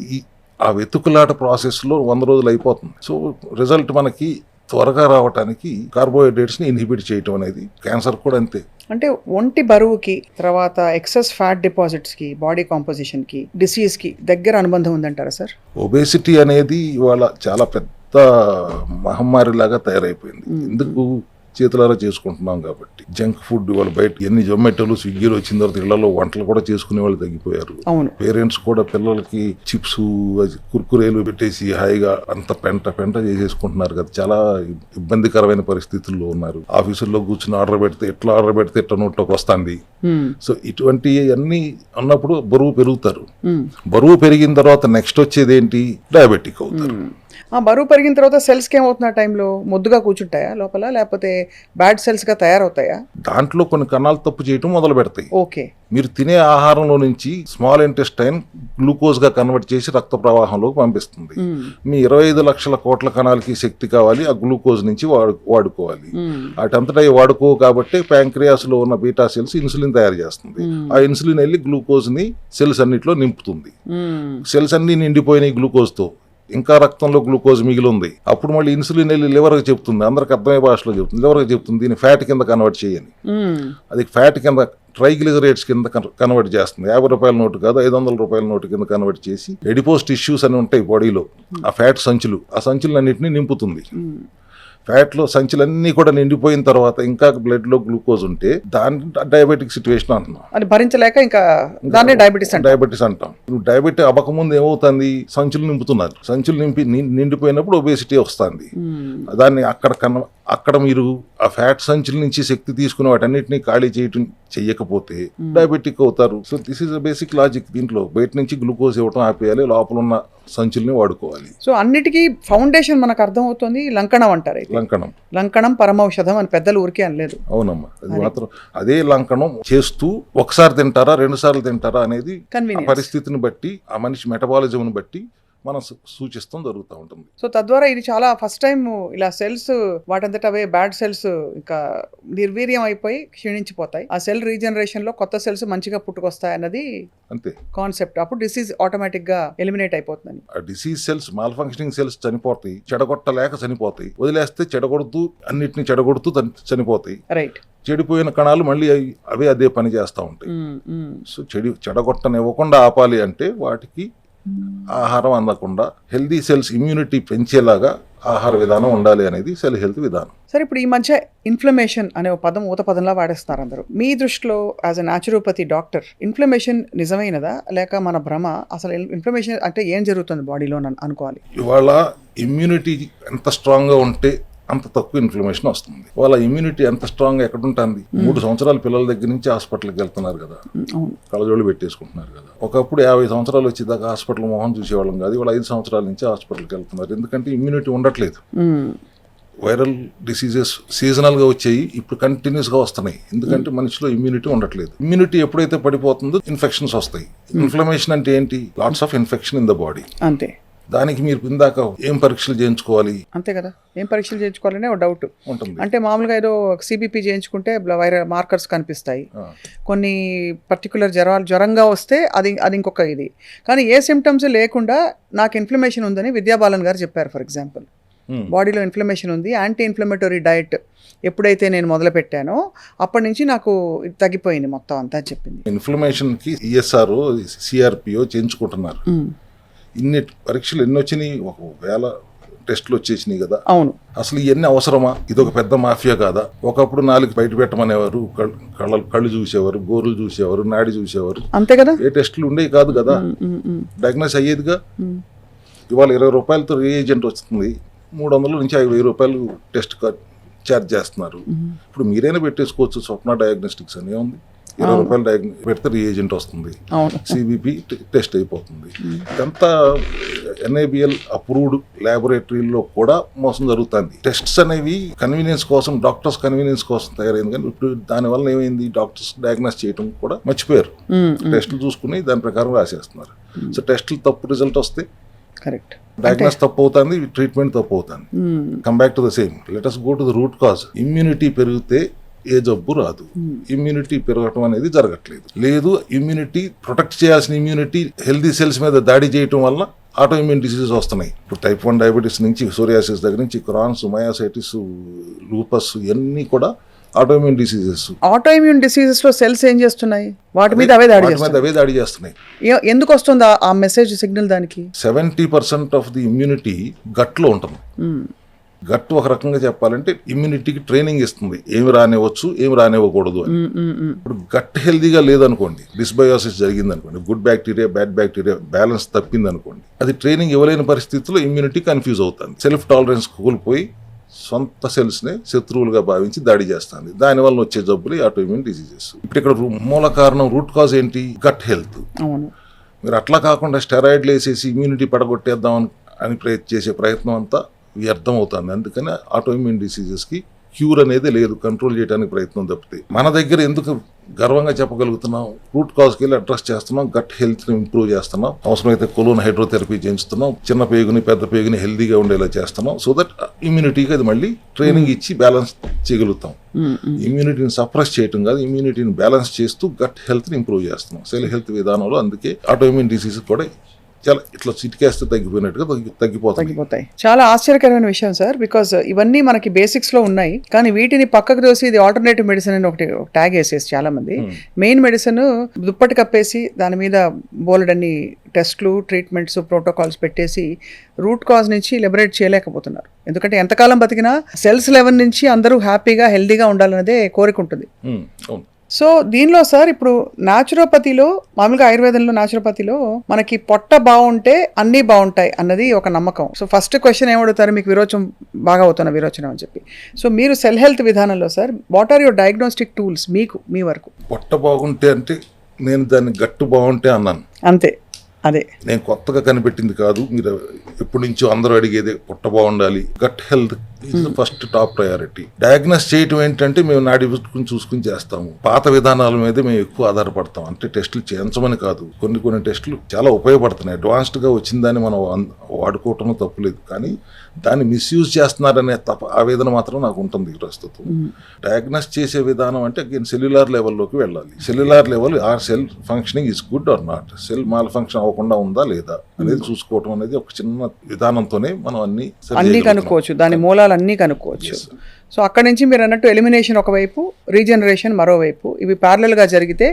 ఆ వెతుకులాట ప్రాసెస్లో 100 రోజులు అయిపోతుంది. సో రిజల్ట్ మనకి త్వరగా రావడానికి కార్బోహైడ్రేట్స్ని ఇన్హిబిట్ చేయటం అనేది, క్యాన్సర్ కూడా అంతే. అంటే ఒంటి బరువుకి, తర్వాత ఎక్సెస్ ఫ్యాట్ డిపాజిట్స్కి, బాడీ కాంపోజిషన్కి, డిసీజ్కి దగ్గర అనుబంధం ఉందంటారా సార్? ఒబేసిటీ అనేది ఇవాళ చాలా పెద్ద మహమ్మారిలాగా తయారైపోయింది. ఎందుకు? చేతులారా చేసుకుంటున్నాం కాబట్టి. జంక్ ఫుడ్ ఇవాళ బయట ఎన్ని జొమాటోలు, స్విగ్గీలు వచ్చిన తర్వాత ఇళ్లలో వంటలు కూడా చేసుకునే వాళ్ళు తగ్గిపోయారు. అవును. పేరెంట్స్ కూడా పిల్లలకి చిప్స్, కుర్కురేలు పెట్టేసి హాయిగా అంత పెంట చేసేసుకుంటున్నారు కదా. చాలా ఇబ్బందికరమైన పరిస్థితుల్లో ఉన్నారు. ఆఫీసుల్లో కూర్చుని ఆర్డర్ పెడితే ఎట్లా నోట్లోకి వస్తుంది. సో ఇటువంటి అన్ని ఉన్నప్పుడు బరువు పెరుగుతారు. బరువు పెరిగిన తర్వాత నెక్స్ట్ వచ్చేది ఏంటి? డయాబెటిక్ అవుతారు. ఆ బరువు పెరిగిన తర్వాత సెల్స్కి ఏమవుతుంది? ఆ టైంలో ముద్దుగా కూర్చుంటాయా లోపల, లేకపోతే బ్యాడ్ సెల్స్గా తయారవుతాయా? దాంట్లో కొన్ని కణాలు తప్పు చేయటం మొదలు పెడతాయి. ఓకే. మీరు తినే ఆహారంలో నుంచి స్మాల్ ఇంటెస్టైన్ గ్లూకోజ్గా కన్వర్ట్ చేసి రక్త ప్రవాహంలోకి పంపిస్తుంది. మీ 25 లక్షల కోట్ల కణాలకి శక్తి కావాలి, ఆ గ్లూకోజ్ నుంచి వాడుకోవాలి. వాటంతటా వాడుకో కాబట్టి ప్యాంక్రియాస్లో ఉన్న బీటా సెల్స్ ఇన్సులిన్ తయారు చేస్తుంది. ఆ ఇన్సులిన్ వెళ్ళి గ్లూకోజ్ని సెల్స్ అన్నిట్లో నింపుతుంది. సెల్స్ అన్ని నిండిపోయినాయి గ్లూకోజ్తో, ఇంకా రక్తంలో గ్లూకోజ్ మిగిలి ఉంది. అప్పుడు మళ్ళీ ఇన్సులిన్ వెళ్ళి లివర్కి చెప్తుంది, అందరికి అర్థమయ్యే భాషలో చెప్తుంది, లివర్కి చెప్తుంది దీన్ని ఫ్యాట్ కింద కన్వర్ట్ చేయని. అది ఫ్యాట్ కింద, ట్రైగ్లిజరైడ్స్ కింద కన్వర్ట్ చేస్తుంది. 50 రూపాయల నోటు కాదు, 500 రూపాయల నోటు కింద కన్వర్ట్ చేసి ఎడిపోస్ టిష్యూస్ అని ఉంటాయి బాడీలో, ఆ ఫ్యాట్ సంచులు, ఆ సంచులన్నింటినీ నింపుతుంది. ఫ్యాట్లో సంచులన్నీ కూడా నిండిపోయిన తర్వాత ఇంకా బ్లడ్లో గ్లూకోజ్ ఉంటే దాన్ని డయాబెటిక్ సిచ్యువేషన్ అంటున్నాం. అది భరించలేక ఇంకా దాన్ని డయాబెటీస్ అంటాం. డయాబెటిక్ అవ్వకముందు ఏమవుతుంది? సంచులు నింపుతున్నారు. సంచులు నిండిపోయినప్పుడు ఒబేసిటీ వస్తుంది. దాన్ని అక్కడ మీరు ఆ ఫ్యాట్ సంచుల నుంచి శక్తి తీసుకుని వాటన్నిటిని ఖాళీ చెయ్యకపోతే డయాబెటిక్ అవుతారు. So this is a basic logic. దీంట్లో బయట నుంచి గ్లూకోజ్ ఇవ్వడం ఆపేయాలి, లోపల ఉన్న సంచుల్ని వాడుకోవాలి. సో అన్నిటికీ ఫౌండేషన్ మనకు అర్థమవుతుంది లంకణం అంటారు. లంకణం పరమౌషధం అని పెద్దలు ఊరికే అనలేదు. అవునమ్మా, అది మాత్రం అదే లంకణం చేస్తూ ఒకసారి తింటారా 2 సార్లు తింటారా అనేది పరిస్థితిని బట్టి, ఆ మనిషి మెటబాలిజంని బట్టి మనం సూచిస్తాం జరుగుతూ ఉంటుంది. సో తద్వారా ఇది చాలా ఫస్ట్ టైం ఇలా సెల్స్ వాటంతట అవే బ్యాడ్ సెల్స్ ఇంకా నిర్వీర్యం అయిపోయి క్షీణించిపోతాయి. ఆ సెల్ రీజనరేషన్ లో కొత్త సెల్స్ మంచిగా పుట్టుకొస్తాయి అన్నది అంతే కాన్సెప్ట్. అప్పుడు డిసీజ్ ఆటోమేటిక్ గా ఎలిమినేట్ అయిపోతుంది. ఆ disease cells, mall functioning cells చనిపోతాయి, చెడగొట్టలేక చనిపోతాయి. వదిలేస్తే అన్నిటిని చెడగొడుతూ చనిపోతాయి. రైట్. చెడిపోయిన కణాలు మళ్ళీ అదే పని చేస్తూ ఉంటాయి. సో చెడగొట్టనివ్వకుండా ఆపాలి అంటే వాటికి ఆహారం అందకుండా హెల్దీ సెల్స్ ఇమ్యూనిటీ పెంచేలాగా ఆహార విధానం ఉండాలి అనేది సెల్ హెల్త్ విధానం. సరే, ఇప్పుడు ఈ మధ్య ఇన్ఫ్లమేషన్ అనే పదం ఊత పదంలా వాడేస్తున్నారు అందరూ. మీ దృష్టిలో as a naturopathy doctor inflammation నిజమైనదా లేక మన భ్రమ? అసలు ఇన్ఫ్లమేషన్ అంటే ఏం జరుగుతుంది బాడీలో అనుకోవాలి? ఇవాళ ఇమ్యూనిటీ ఎంత స్ట్రాంగ్గా ఉంటే అంత తక్కువ ఇన్ఫ్లమేషన్ వస్తుంది. వాళ్ళ ఇమ్యూనిటీ ఎంత స్ట్రాంగ్ ఎక్కడ ఉంటుంది? 3 సంవత్సరాల పిల్లల దగ్గర నుంచి హాస్పిటల్కి వెళ్తున్నారు కదా, కళ్ళజోళ్ళు పెట్టేసుకుంటున్నారు కదా. ఒకప్పుడు 50 సంవత్సరాలు వచ్చేదాకా హాస్పిటల్ మొహం చూసేవాళ్ళం కాదు, ఇవాళ 5 సంవత్సరాల నుంచి హాస్పిటల్కి వెళ్తున్నారు. ఎందుకంటే ఇమ్యూనిటీ ఉండట్లేదు. వైరల్ డిసీజెస్ సీజనల్గా వచ్చాయి, ఇప్పుడు కంటిన్యూస్గా వస్తున్నాయి. ఎందుకంటే మనిషిలో ఇమ్యూనిటీ ఉండట్లేదు. ఇమ్యూనిటీ ఎప్పుడైతే పడిపోతుందో ఇన్ఫెక్షన్స్ వస్తాయి. ఇన్ఫ్లమేషన్ అంటే ఏంటి? Lots of infection in the body. అంతే. దానికి మీరు ఇందాక ఏం పరీక్షలు చేయించుకోవాలి? అంతే కదా, ఏం పరీక్షలు చేయించుకోవాలనే ఒక డౌట్ ఉంటుంది. అంటే మామూలుగా ఏదో సిబిపి చేయించుకుంటే వైరల్ మార్కర్స్ కనిపిస్తాయి. కొన్ని పర్టికులర్ జ్వరంగా వస్తే అది ఇంకొక ఇది. కానీ ఏ సిమ్టమ్స్ లేకుండా నాకు ఇన్ఫ్లమేషన్ ఉందని విద్యాబాలన్ గారు చెప్పారు ఫర్ ఎగ్జాంపుల్. బాడీలో ఇన్ఫ్లమేషన్ ఉంది, యాంటీ ఇన్ఫ్లమేటరీ డయట్ ఎప్పుడైతే నేను మొదలు పెట్టానో అప్పటి నుంచి నాకు ఇది తగ్గిపోయింది మొత్తం అంతా అని చెప్పింది. ఇన్ఫ్లమేషన్కి ఈఎస్ఆర్ సిఆర్పిఓ చేయించుకుంటున్నారు. ఇన్ని పరీక్షలు ఎన్ని వచ్చినాయి, 1000 టెస్టులు వచ్చేసినాయి కదా. అవును. అసలు ఇవన్నీ అవసరమా? ఇదొక పెద్ద మాఫియా కాదా? ఒకప్పుడు 4 బయట పెట్టమనేవారు, కళ్ళు చూసేవారు, గోర్లు చూసేవారు, నాడి చూసేవారు, అంతే కదా. ఏ టెస్టులు ఉండేవి కాదు కదా, డయాగ్నోస్ అయ్యేదిగా. ఇవాళ 20 రూపాయలతో రియేజెంట్ వస్తుంది, 300 నుంచి 5,000 రూపాయలు టెస్ట్ ఛార్జ్ చేస్తున్నారు. ఇప్పుడు మీరైనా పెట్టేసుకోవచ్చు స్వప్న డయాగ్నోస్టిక్స్ అని, ఏముంది, 20 రూపాయలు పెడితే రియేజెంట్ వస్తుంది, సిబిపి టెస్ట్ అయిపోతుంది. ఇదంతా ఎన్ఏబిఎల్ అప్రూవ్డ్ ల్యాబొరేటరీలో కూడా మోసం జరుగుతుంది. టెస్ట్స్ అనేవి కన్వీనియన్స్ కోసం, డాక్టర్స్ కన్వీనియన్స్ కోసం తయారైంది, కానీ ఇప్పుడు దానివల్ల ఏమైంది, డాక్టర్స్ డయాగ్నోస్ చేయడం కూడా మర్చిపోయారు. టెస్టులు చూసుకుని దాని ప్రకారం రాసేస్తున్నారు. సో టెస్టులు తప్పు రిజల్ట్ వస్తే కరెక్ట్, డయాగ్నోస్ తప్పు అవుతుంది, ట్రీట్మెంట్ తప్పు అవుతుంది. Come back to the same, let us go to the root cause. Immunity పెరిగితే ఏ జబ్బు రాదు. ఇమ్యూనిటీ పెరగటం అనేది జరగట్లేదు. లేదు, ఇమ్యూనిటీ ప్రొటెక్ట్ చేయాల్సిన ఇమ్యూనిటీ హెల్దీ సెల్స్ మీద దాడి చేయటం వల్ల ఆటో ఇమ్యూన్ డిసీజెస్ వస్తున్నాయి. ఇప్పుడు టైప్ 1 డయాబెటీస్ నుంచి, సోరియాసిస్ దగ్గర నుంచి, క్రాన్స్, మయాసైటిస్, లూపస్, ఇవన్నీ కూడా auto immune diseases. Auto immune diseases లో సెల్స్ ఏం చేస్తున్నాయి, వాటి మీద అవే దాడి చేస్తున్నాయి. ఎందుకు వస్తుంది ఆ మెసేజ్ సిగ్నల్? దానికి 70% ఆఫ్ ది ఇమ్యూనిటీ గట్ లో ఉంటుంది. గట్ ఒక రకంగా చెప్పాలంటే ఇమ్యూనిటీకి ట్రైనింగ్ ఇస్తుంది, ఏమి రానివ్వచ్చు, ఏమి రానివ్వకూడదు అని. ఇప్పుడు గట్ హెల్దీగా లేదనుకోండి, డిస్బయోసిస్ జరిగింది అనుకోండి, good bacteria, bad bacteria balance తప్పింది అనుకోండి, అది ట్రైనింగ్ ఇవ్వలేని పరిస్థితుల్లో ఇమ్యూనిటీ కన్ఫ్యూజ్ అవుతుంది. సెల్ఫ్ టాలరెన్స్ కోల్పోయి సొంత సెల్స్నే శత్రువులుగా భావించి దాడి చేస్తుంది. దానివల్ల వచ్చే జబ్బులు ఆటో ఇమ్యూన్ డిసీజెస్. ఇప్పుడు ఇక్కడ మూల కారణం, రూట్ కాజ్ ఏంటి? Gut health. మీరు అట్లా కాకుండా స్టెరాయిడ్లు వేసేసి ఇమ్యూనిటీ పడగొట్టేద్దాం అని చేసే ప్రయత్నం అంతా వ్యర్థం అవుతుంది. అందుకని ఆటో ఇమ్యూన్ డిసీజెస్కి క్యూర్ అనేది లేదు, కంట్రోల్ చేయడానికి ప్రయత్నం తప్పితే. మన దగ్గర ఎందుకు గర్వంగా చెప్పగలుగుతున్నాం, రూట్ కాజ్కి వెళ్ళి అడ్రస్ చేస్తున్నాం, గట్ హెల్త్ని ఇంప్రూవ్ చేస్తున్నాం, అవసరమైతే కొలోన్ హైడ్రోథెరపీ చేయించుతున్నాం, చిన్న పేగుని పెద్ద పేగుని హెల్దీగా ఉండేలా చేస్తున్నాం. సో దట్ ఇమ్యూనిటీకి అది మళ్ళీ ట్రైనింగ్ ఇచ్చి బ్యాలెన్స్ చేయగలుగుతాం. ఇమ్యూనిటీని సప్రెస్ చేయటం కాదు, ఇమ్యూనిటీని బ్యాలెన్స్ చేస్తూ గట్ హెల్త్ని ఇంప్రూవ్ చేస్తున్నాం సెల్ హెల్త్ విధానంలో. అందుకే ఆటో ఇమ్యూన్ డిసీజ్ కూడా చాలా ఇట్లా చిటికేస్తే తగ్గిపోయినట్టుగా తగ్గిపోతాయి. చాలా ఆశ్చర్యకరమైన విషయం సార్, బికాస్ ఇవన్నీ మనకి బేసిక్స్ లో ఉన్నాయి, కానీ వీటిని పక్కకు దోసి ఇది ఆల్టర్నేటివ్ మెడిసిన్ అని ఒకటి ట్యాగ్ వేసేసి చాలా మంది మెయిన్ మెడిసిన్ దుప్పటి కప్పేసి దాని మీద బోలెడన్ని టెస్ట్లు, ట్రీట్మెంట్స్, ప్రోటోకాల్స్ పెట్టేసి రూట్ కాజ్ నుంచి లిబరేట్ చేయలేకపోతున్నారు. ఎందుకంటే ఎంతకాలం బతికినా సెల్స్ లెవెల్ నుంచి అందరూ హ్యాపీగా హెల్దీగా ఉండాలన్నదే కోరిక ఉంటుంది. సో దీనిలో సార్ ఇప్పుడు న్యాచురోపతిలో, మామూలుగా ఆయుర్వేదంలో న్యాచురోపతిలో మనకి పొట్ట బాగుంటే అన్నీ బాగుంటాయి అన్నది ఒక నమ్మకం. సో ఫస్ట్ క్వశ్చన్ ఏమడుగుతారు, మీకు విరోచనం బాగా అవుతున్న విరోచనం అని చెప్పి. సో మీరు సెల్ హెల్త్ విధానంలో sir what are your diagnostic tools? మీకు మీ వరకు పొట్ట బాగుంటే అంటే నేను దాన్ని గట్టు బాగుంటే అన్నాను, అంతే. అదే నేను కొత్తగా కనిపెట్టింది కాదు, మీరు ఎప్పటి నుంచో అందరూ అడిగేదే పొట్ట బాగుండాలి. Gut health is first top priority. Diagnose చేయటం ఏంటంటే మేము నాడి చూసుకుని చేస్తాము. పాత విధానాల మీద మేము ఎక్కువ ఆధారపడతాం. అంటే టెస్టులు చేయించమని కాదు, కొన్ని టెస్టులు చాలా ఉపయోగపడుతున్నాయి. అడ్వాన్స్డ్గా వచ్చిన దాన్ని మనం వాడుకోవటం తప్పులేదు, కానీ దాన్ని మిస్యూజ్ చేస్తున్నారనే ఆవేదన మాత్రం నాకు ఉంటుంది ప్రస్తుతం. డయాగ్నోస్ చేసే విధానం అంటే అగైన్ సెల్యులార్ లెవెల్లోకి వెళ్ళాలి. Cellular level or cell functioning is good or not, cell mall function అవ్వకుండా ఉందా లేదా అనేది చూసుకోవటం అనేది ఒక చిన్న విధానంతోనే మనం అన్ని కనుక్కోవచ్చు, దాని మూలాలు అన్నీ కనుక్కోవచ్చు. సో అక్కడి నుంచి మీరు అన్నట్టు ఎలిమినేషన్ ఒకవైపు, రీజనరేషన్ మరోవైపు, ఇవి ప్యారలల్గా జరిగితే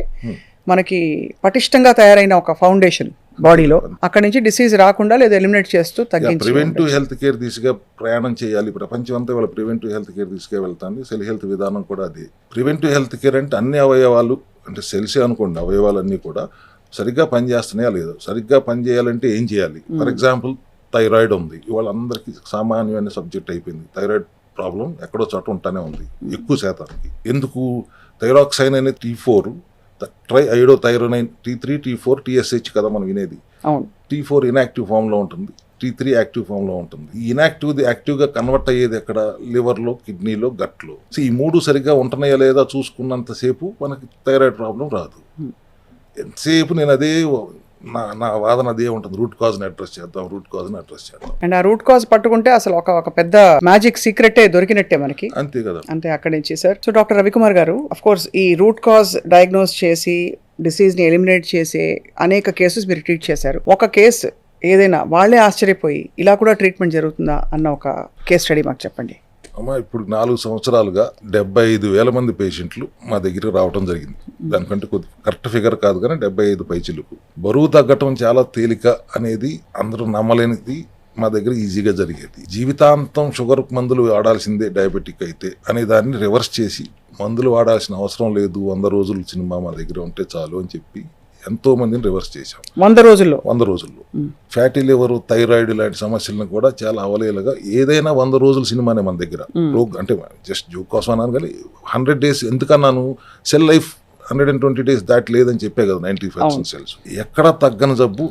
మనకి పటిష్టంగా తయారైన ఒక ఫౌండేషన్ బాడీలో, అక్కడి నుంచి డిసీజ్ రాకుండా లేదా ఎలిమినేట్ చేస్తూ తగ్గించి ప్రివెంటివ్ హెల్త్ కేర్ దిశగా ప్రయాణం చేయాలి. ప్రపంచం అంతా వాళ్ళ ప్రివెంటివ్ హెల్త్ కేర్ దిశగా వెళ్తాంది. సెల్ హెల్త్ విధానం కూడా అది. ప్రివెంటివ్ హెల్త్ కేర్ అంటే అన్ని అవయవాలు, అంటే సెల్సే అనుకోండి, అవయవాలన్నీ కూడా సరిగ్గా పనిచేస్తున్నాయా లేదు. సరిగ్గా పనిచేయాలంటే ఏం చేయాలి? ఫర్ ఎగ్జాంపుల్ థైరాయిడ్ ఉంది, ఇవాళ అందరికీ సామాన్యమైన సబ్జెక్ట్ అయిపోయింది. థైరాయిడ్ ప్రాబ్లం ఎక్కడో చోట ఉంటానే ఉంది ఎక్కువ శాతానికి. ఎందుకు? థైరాక్సైన్ అనే T4, ట్రైఐడోథైరోనైన్, T3, T4, TSH కదా మనం వినేది. T4 ఇన్యాక్టివ్ ఫామ్లో ఉంటుంది, T3 యాక్టివ్ ఫామ్లో ఉంటుంది. ఈ ఇన్యాక్టివ్ది యాక్టివ్గా కన్వర్ట్ అయ్యేది ఎక్కడ? లివర్లో, కిడ్నీలో, గట్లో. సో ఈ మూడు సరిగ్గా ఉంటున్నాయా లేదా చూసుకున్నంతసేపు మనకి థైరాయిడ్ ప్రాబ్లం రాదు. ఎంతసేపు నేను అదే నా వాదన అదే ఉంటుంది, రూట్ కాజ్ని అడ్రస్ చేద్దాం. అండ్ ఆ రూట్ కాజ్ పట్టుకుంటే అసలు ఒక పెద్ద మ్యాజిక్ సీక్రెటే దొరికినట్టే మనకి, అంతే కదా. అంతే అక్కడి నుంచి సార్. సో డాక్టర్ రవికుమార్ గారు, అఫ్ కోర్స్ ఈ రూట్ కాజ్ డయాగ్నోస్ చేసి డిసీజ్ని ఎలిమినేట్ చేసే అనేక కేసెస్ మీరు ట్రీట్ చేశారు. ఒక కేసు ఏదైనా వాళ్ళే ఆశ్చర్యపోయి ఇలా కూడా ట్రీట్మెంట్ జరుగుతుందా అన్న ఒక కేస్ స్టడీ మాకు చెప్పండి. అమ్మా ఇప్పుడు 4 సంవత్సరాలుగా 75,000 మంది పేషెంట్లు మా దగ్గరికి రావడం జరిగింది. దానికంటే కొద్ది కరెక్ట్ ఫిగర్ కాదు కానీ 75 పైచిలకు. బరువు తగ్గటం చాలా తేలిక అనేది అందరూ నమ్మలేనిది మా దగ్గర ఈజీగా జరిగేది. జీవితాంతం షుగర్ మందులు వాడాల్సిందే డయాబెటిక్ అయితే అనే దాన్ని రివర్స్ చేసి మందులు వాడాల్సిన అవసరం లేదు, 100 రోజులు సినిమా మా దగ్గర ఉంటే చాలు అని చెప్పి ఎంతో మందిని రివర్స్ చేశాం 100 రోజుల్లో. ఫ్యాటీ లివర్, థైరాయిడ్ లాంటి సమస్యలను కూడా చాలా అవలేలుగా ఏదైనా 100 రోజుల సినిమానే మన దగ్గర. అంటే జస్ట్ జోక్ కోసం అన్నాను కానీ 100 days ఎందుకన్నాను, సెల్ లైఫ్ 120 days దాటి లేదని చెప్పే కదా 90% సెల్స్. ఎక్కడ తగ్గని జబ్బు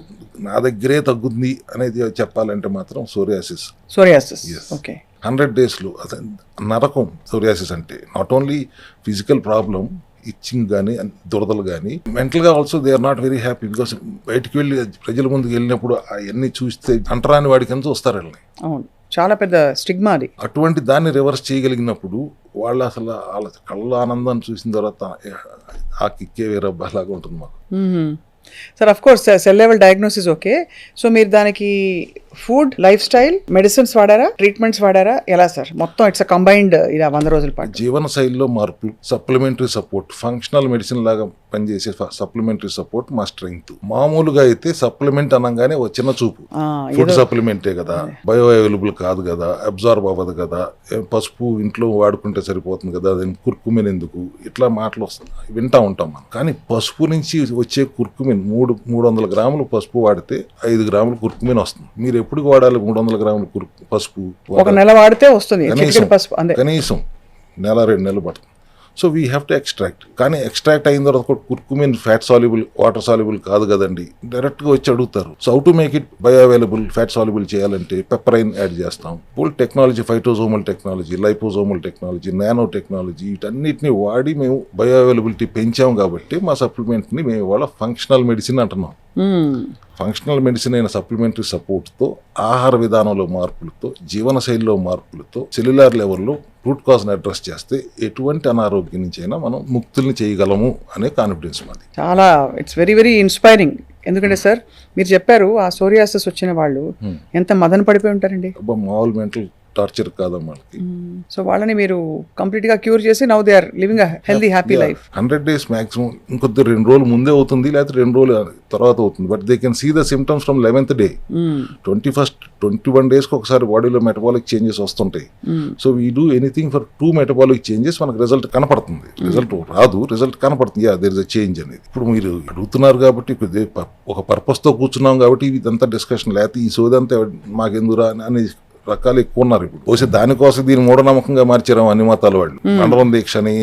నా దగ్గరే తగ్గుతుంది అనేది చెప్పాలంటే మాత్రం సోరియాసిస్. ఓకే. 100 days నరకం సోరియాసిస్ అంటే. Not only physical problem, itching కానీ దురదలు కానీ, మెంటల్గా also they are not very happy. Because బయటికి వెళ్ళి ప్రజల ముందుకు వెళ్ళినప్పుడు అవన్నీ చూస్తే అంటరాని వాడికి ఎంత వస్తారు వాళ్ళని. అవును, చాలా పెద్ద స్టిగ్మా అది. అటువంటి దాన్ని రివర్స్ చేయగలిగినప్పుడు వాళ్ళు అసలు వాళ్ళ కళ్ళ ఆనందాన్ని చూసిన తర్వాత ఆ కిక్కే వేరే లాగా ఉంటుంది మాకు. Sir of course cell level diagnosis okay. So మీరు దానికి ఫుడ్, లైఫ్ స్టైల్, మెడిసిన్స్ వాడారా, ట్రీట్మెంట్స్ వాడారా, ఎలా సార్? మొత్తం ఇట్స్ కంబైన్డ్ ఇలా 100 రోజుల పాటు. జీవన శైలిలో మార్పులు, సప్లిమెంటరీ సపోర్ట్, ఫంక్షనల్ మెడిసిన్ లాగా పనిచేసే సప్లిమెంటరీ సపోర్ట్ మా స్ట్రెంగ్త్. మామూలుగా అయితే సప్లిమెంట్ అనగానే ఒక చిన్న చూపు, ఫుడ్ సప్లిమెంటే కదా, బయో అవైలబుల్ కాదు కదా, అబ్జార్బ్ అవ్వదు కదా, పసుపు ఇంట్లో వాడుకుంటే సరిపోతుంది కదా, దాని కుర్కుమిన్ ఎందుకు, ఇట్లా మాటలు వింటా ఉంటాం మనం. కానీ పసుపు నుంచి వచ్చే కుర్కుమిన్ 300 గ్రాములు పసుపు వాడితే 5 గ్రాములు కుర్కుమిన్ వస్తుంది. మీరు ఎప్పుడు వాడాలి 300 గ్రాములు పసుపు? ఒక నెల వాడితే వస్తుంది కనీసం నెల 2 నెలలు పడుతుంది. So we have to extract. కానీ ఎక్స్ట్రాక్ట్ అయిన తర్వాత కూడా curcumin fat soluble, water soluble కాదు కదండి. డైరెక్ట్గా వచ్చి అడుగుతారు. So how to make it bioavailable, fat soluble చేయాలంటే పెప్పరైన్ యాడ్ చేస్తాం. Full technology, phytosomal technology, liposomal technology, nanotechnology, వీటన్నిటిని వాడి మేము బయో అవైలబిలిటీ పెంచాం కాబట్టి మా సప్లిమెంట్ని మేము ఇవాళ ఫంక్షనల్ మెడిసిన్ అంటున్నాం. ఫంక్షనల్ మెడిసిన్ అయిన సప్లిమెంటరీ సపోర్ట్తో, ఆహార విధానంలో మార్పులతో, జీవన శైలిలో మార్పులతో, సెల్యులార్ లెవెల్లో రూట్ కాజ్ని అడ్రస్ చేస్తే ఎటువంటి అనారోగ్యం నుంచి అయినా మనం ముక్తుల్ని చేయగలము అనే కాన్ఫిడెన్స్ మాది. చాలా ఇట్స్ వెరీ వెరీ ఇన్స్పైరింగ్. ఎందుకంటే సార్ మీరు చెప్పారు ఆ సోరియాసిస్ వచ్చిన వాళ్ళు ఎంత మదన పడిపోయి ఉంటారండి. మామూలు మెంటల్ టార్చర్ కాదమ్మా. సో వాళ్ళని మీరు కంప్లీట్ గా క్యూర్ చేసి now they are living healthy happy life. 100 days maximum. ఇంకొద్ది 2 రోజులు ముందే అవుతుంది, లేకపోతే 2 రోజులు తర్వాత అవుతుంది. But they can see the symptoms from 11th day. 21 days ఒకసారి బాడీలో మెటబాలిక్ చేంజెస్ వస్తుంటాయి. So we do anything for 2 metabolic changes, మనకు రిజల్ట్ కనపడుతుంది. రిజల్ట్ రాదు, రిజల్ట్ కనపడుతుంది. దేర్ ఇస్ అ చేంజ్ అనేది. ఇప్పుడు మీరు అడుగుతున్నారు కాబట్టి, ఒక పర్పస్ తో కూర్చున్నాం కాబట్టి ఇదంతా డిస్కషన్, లేకపోతే ఈ సోదంతా మాకెందురా అని రకాలు ఎక్కువ ఉన్నారు. ఇప్పుడు పోసే దానికోసం దీన్ని మూఢనమ్మకంగా మార్చారు అన్ని మతాల వాళ్ళు. మండలం దీక్ష అని,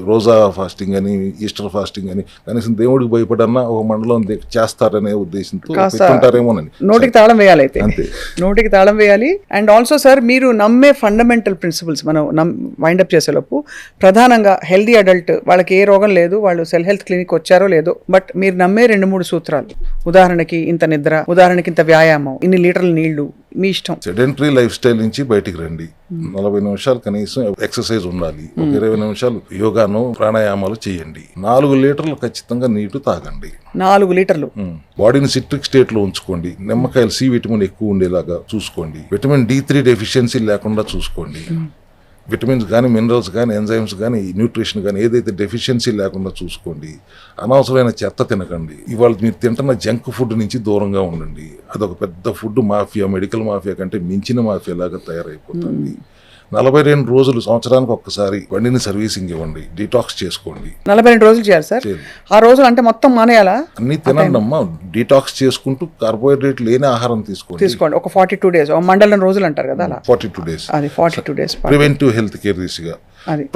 రోజా ఫాస్టింగ్ అని, ఈస్టర్ ఫాస్టింగ్ అని, కనీసం దేవుడికి భయపడన్నా ఒక మండలం చేస్తారనే ఉద్దేశంతో ఉంటారేమోనని. నోటికి తాళం వేయాలి అయితే, అంతే, నోటికి తాళం వేయాలి. అండ్ ఆల్సో సార్ మీరు నమ్మే ఫండమెంటల్ ప్రిన్సిపల్స్ మనం వైండప్ చేసేలోపు ప్రధానంగా హెల్దీ అడల్ట్, వాళ్ళకి ఏ రోగం లేదు, వాళ్ళు సెల్ హెల్త్ క్లినిక్ వచ్చారో లేదో, బట్ మీరు నమ్మే 2-3 సూత్రాలు. ఉదాహరణకి ఇంత నిద్ర, ఉదాహరణకి ఇంత వ్యాయామం, ఇన్ని లీటర్ల నీళ్లు, మీ ఇష్టం. సెడెంటరీ లైఫ్ స్టైల్ నుంచి బయటికి రండి. 40 నిమిషాలు కనీసం ఎక్సర్సైజ్ ఉండాలి. ఒక 20 నిమిషాలు యోగాను, ప్రాణాయామాలు చేయండి. 4 లీటర్లు ఖచ్చితంగా నీళ్లు తాగండి. 4 లీటర్లు. బాడీని సిట్రిక్ స్టేట్ లో ఉంచుకోండి. నిమ్మకాయలు సి విటమిన్ ఎక్కువ ఉండేలాగా చూసుకోండి. విటమిన్ D3 డెఫిషియన్సీ లేకుండా చూసుకోండి. విటమిన్స్ కానీ, మినరల్స్ కానీ, ఎంజైమ్స్ కానీ, న్యూట్రిషన్ కానీ ఏదైతే డెఫిషియన్సీ లేకుండా చూసుకోండి. అనవసరమైన చెత్త తినకండి. ఇవాళ మీరు తింటున్న జంక్ ఫుడ్ నుంచి దూరంగా ఉండండి. అదొక పెద్ద ఫుడ్ మాఫియా, మెడికల్ మాఫియా కంటే మించిన మాఫియా లాగా తయారైపోతుంది. 42 రోజులు, సంవత్సరానికి ఒక్కసారి బండిని సర్వీసింగ్ ఇవ్వండి. డీటాక్స్ చేసుకోండి. 42 రోజులు చేయాలి సార్. ఆ రోజులు అంటే మొత్తం మానేయాలా? అన్ని తినండి అమ్మా. డీటాక్స్ చేసుకుంటూ కార్బోహైడ్రేట్ లేని ఆహారం తీసుకోండి. ఒక 42 days, మండలం రోజులు అంటారు కదా, అలా 42 days. అది 42 days ప్రివెంటివ్ హెల్త్ కేర్ దిశగా.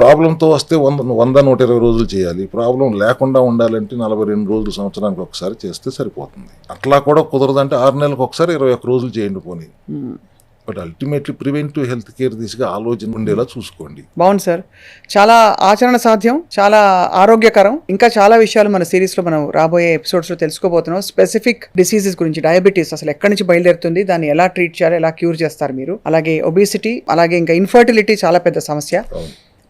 ప్రాబ్లంతో వస్తే 100-120 రోజులు చేయాలి. ప్రాబ్లం లేకుండా ఉండాలంటే 42 రోజులు, సంవత్సరానికి ఒకసారి చేస్తే సరిపోతుంది. అట్లా కూడా కుదరదంటే 6 నెలలకు ఒకసారి 21 రోజులు చేయండి పోనీ. But ultimately preventive health care దిశగా ఆలోచన ఉండేలా చూసుకోండి. బాగుంది సార్, చాలా ఆచరణ సాధ్యం, చాలా ఆరోగ్యకరం. ఇంకా చాలా విషయాలు మన సిరీస్ లో మనం రాబోయే ఎపిసోడ్స్ లో తెలుసుకోబోతున్నాం. స్పెసిఫిక్ డిసీజెస్ గురించి, డయాబెటీస్ అసలు ఎక్కడి నుంచి బయలుదేరుతుంది, దాన్ని ఎలా ట్రీట్ చేయాలి, ఎలా క్యూర్ చేస్తారు మీరు, అలాగే ఒబిసిటీ, అలాగే ఇంకా ఇన్ఫర్టిలిటీ చాలా పెద్ద సమస్య.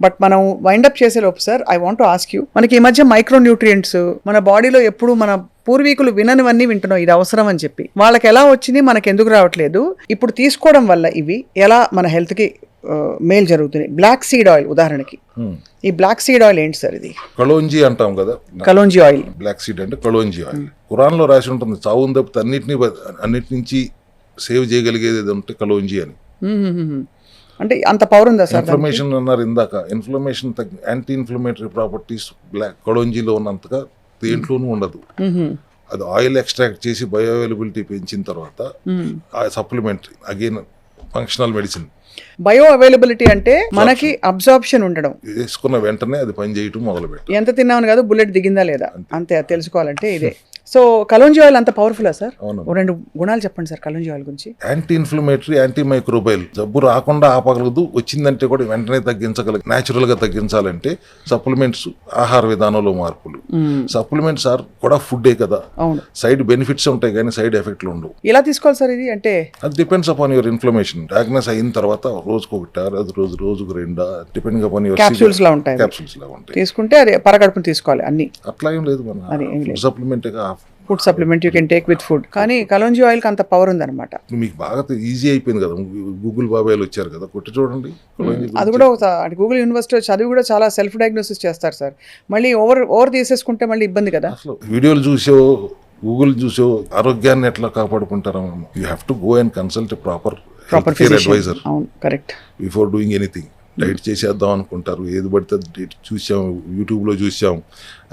బట్ మనం వైండప్ చేసే లోపు sir I want to ask you, మనకి ఈ మధ్య మైక్రో న్యూట్రియంట్స్ మన బాడీలో ఎప్పుడు మన పూర్వీకులు విననివన్నీ వింటున్నాం ఇది అవసరం అని చెప్పి. వాళ్ళకి ఎలా వచ్చింది, మనకు ఎందుకు రావట్లేదు, ఇప్పుడు తీసుకోవడం వల్ల ఇవి ఎలా మన హెల్త్కి మేలు జరుగుతుంది. బ్లాక్ సీడ్ ఆయిల్ ఉదాహరణకి, ఈ బ్లాక్ సీడ్ ఆయిల్ ఏంటి సార్? ఇది కలోంజీ అంటాం కదా, కలోంజీ ఆయిల్. బ్లాక్ సీడ్ అంటే కలోంజీ ఆయిల్. ఖురాన్లో రాసి ఉంటుంది, చావుని తప్పితే అన్నిటి నుంచి సేవ్ చేయగలిగేది ఏది ఉంటే కలోంజీ అని. అంటే అంత పవర్ ఉందా సార్? ఇన్ఫ్లమేషన్ అన్నారు ఇందాక, inflammation anti inflammatory properties black కలోంజీలో ఉన్నంతగా దేంట్లోనూ ఉండదు. అది ఆయిల్ ఎక్స్ట్రాక్ట్ చేసి బయో అవైలబిలిటీ పెంచిన తర్వాత ఆ supplementary again functional medicine. Bioavailability అంటే మనకి అబ్జార్ప్షన్ ఉండడం, వేసుకున్న వెంటనే అది పని చేయటం మొదలు పెట్టి ఎంత తిన్నామని కాదు, బుల్లెట్ దిగిందా లేదా అంతే తెలుసుకోవాలంటే ఇదే. సో కలోంజీ ఆయిల్ అంత పవర్ఫుల్లా సార్? అవును. 2 గుణాలు చెప్పండి సార్ కలోంజీ ఆయిల్ గురించి. Anti inflammatory, anti microbial. జబ్బు రాకుండా ఆపగలదు, వచ్చిందంటే కూడా వెంటనే తగ్గించగలదు. న్యాచురల్ గా తగ్గించాలంటే సప్లిమెంట్స్, ఆహార విధానంలో మార్పులు. సప్లిమెంట్స్ ఆర్ కూడా ఫుడ్డే కదా, సైడ్ బెనిఫిట్స్ ఉంటాయి కానీ సైడ్ ఎఫెక్ట్లు ఉండవు. ఎలా తీసుకోవాలి సార్ ఇది? అంటే అది depends upon your inflammation. Diagnose అయిన తర్వాత రోజుకు 1 అది రోజుకు 2 డిపెండింగ్ అపాన్ యువర్ క్యాప్సూల్స్ లా ఉంటాయి. క్యాప్సూల్స్ లా ఉంటాయి. తీసుకుంటే అది పరగడుపుని తీసుకోవాలి అన్ని. అట్లా ఏం లేదు, మన supplement food supplement you can take with food. కానీ కలోంజీ ఆయిల్ కి అంత పవర్ ఉందన్నమాట. మీకు బాగా ఈజీ అయిపోయింది కదా, గూగుల్ బాబాయ్లు వచ్చారు కదా, కొట్టి చూడండి. అది కూడా గూగుల్ యూనివర్సిటీ చదివి కూడా చాలా సెల్ఫ్ డయాగ్నోసిస్ చేస్తారు సార్. మళ్ళీ ఓవర్ తీసేసుకుంటే మళ్ళీ ఇబ్బంది కదా. అసలు వీడియోలు చూసో గూగుల్ చూసో ఆరోగ్యాన్ని ఎట్లా కాపాడుకుంటారా? You have to go and consult proper advisor correct before doing anything. Diet చేసేద్దాం అనుకుంటారు, ఏది పడితే చూసాం, యూట్యూబ్లో చూసాం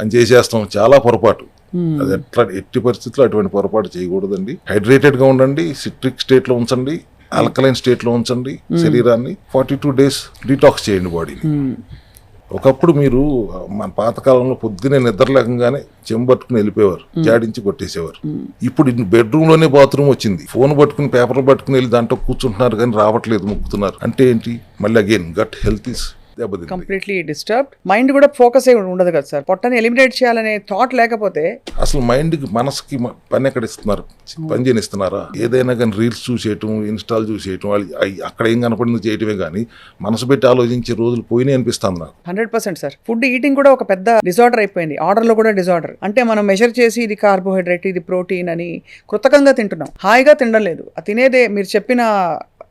అని చేసేస్తాం. చాలా పొరపాటు. అది ఎట్టి పరిస్థితుల్లో అటువంటి పొరపాటు చేయకూడదండి. హైడ్రేటెడ్ గా ఉండండి, సిట్రిక్ స్టేట్ లో ఉంచండి, ఆల్కలైన్ స్టేట్ లో ఉంచండి శరీరాన్ని. 42 days డీటాక్స్ చేయండి బాడీని. ఒకప్పుడు మీరు మన పాతకాలంలో పొద్దునే నిద్ర లేకంగానే చెంబు పట్టుకుని వెళ్ళిపోయేవారు, జాడించి కొట్టేసేవారు. ఇప్పుడు బెడ్రూమ్ లోనే బాత్రూమ్ వచ్చింది, ఫోన్ పట్టుకుని పేపర్ పట్టుకుని వెళ్ళి దాంట్లో కూర్చుంటున్నారు కానీ రావట్లేదు, ముక్కుతున్నారు. అంటే ఏంటి? మళ్ళీ again gut health is completely disturbed. Mind కూడా ఫోకస్ అయి ఉండదు కదా సార్. పొట్టని ఎలిమినేట్ చేయాలనే థాట్ లేకపోతే అసలు మైండ్ కి మనసుకి పని ఎక్కడ ఇస్తున్నారు? పని చేయనిస్తున్నారా? ఏదైనా కానీ రీల్స్ చూసేయటం, ఇన్స్టాల్ చూసేయటం, అక్కడ ఏం కనపడింది చేయటమే కానీ మనసు పెట్టి ఆలోచించే రోజులు పోయినాయి అనిపిస్తుంది నాకు. 100% సార్. ఫుడ్ ఈటింగ్ కూడా ఒక పెద్ద డిజార్డర్ అయిపోయింది. ఆర్డర్ లో కూడా డిజార్డర్. అంటే మనం మెజర్ చేసి ఇది కార్బోహైడ్రేట్, ఇది ప్రోటీన్ అని కృతకంగా తింటున్నాం, హాయిగా తినడం లేదు. తినేదే మీరు చెప్పిన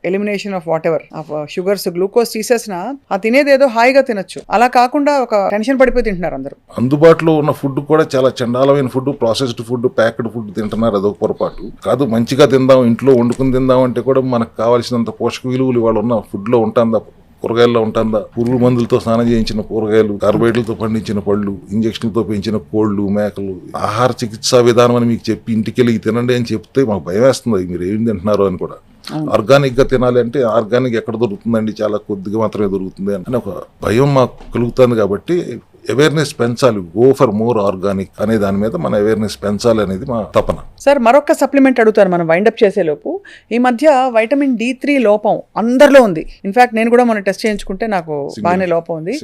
elimination of what ever of sugars, glucose తీసేసిన ఆ తినేది ఏదో హాయిగా తినొచ్చు. అలా కాకుండా ఒక టెన్షన్ పడిపోయి తింటున్నారు అందరూ. అందుబాటులో ఉన్న ఫుడ్ కూడా చాలా చండాలమైన food, processed food, packed food తింటున్నారు. అదొక పొరపాటు కాదు. మంచిగా తిందాం, ఇంట్లో వండుకుని తిందాం అంటే కూడా మనకు కావాల్సినంత పోషక విలువలు ఇవాళ ఉన్న ఫుడ్ లో ఉంటుందా? కూరగాయల్లో ఉంటుందా? పురుగు మందులతో స్నానం చేయించిన కూరగాయలు, కార్బోహైడ్రేట్లతో పండించిన పళ్ళు, ఇంజక్షన్లతో పెంచిన కోళ్లు, మేకలు. ఆహార చికిత్సా విధానం అని మీకు చెప్పి ఇంటికి వెళ్ళి తినండి అని చెప్తే మాకు భయం వేస్తుంది, మీరు ఏం తింటున్నారు అని కూడా. ఆర్గానిక్ గా తినాలి అంటే ఆర్గానిక్ ఎక్కడ దొరుకుతుందండి? చాలా కొద్దిగా మాత్రమే దొరుకుతుంది అని ఒక భయం మాకు కలుగుతుంది. కాబట్టి అవేర్నెస్ పెంచాలి. గో ఫర్ మోర్ ఆర్గానిక్ అనే దాని మీద మన అవేర్నెస్ పెంచాలి అనేది మా తపన. సార్ మరొక సప్లిమెంట్ అడుగుతారు మనం వైండప్ చేసే లోపు. ఈ మధ్య వైటమిన్ D3 లోపం అందరిలో ఉంది. ఇన్ఫాక్ట్ నేను కూడా మొన్న టెస్ట్ చేయించుకుంటే నాకు బాగానే లోపం ఉంది.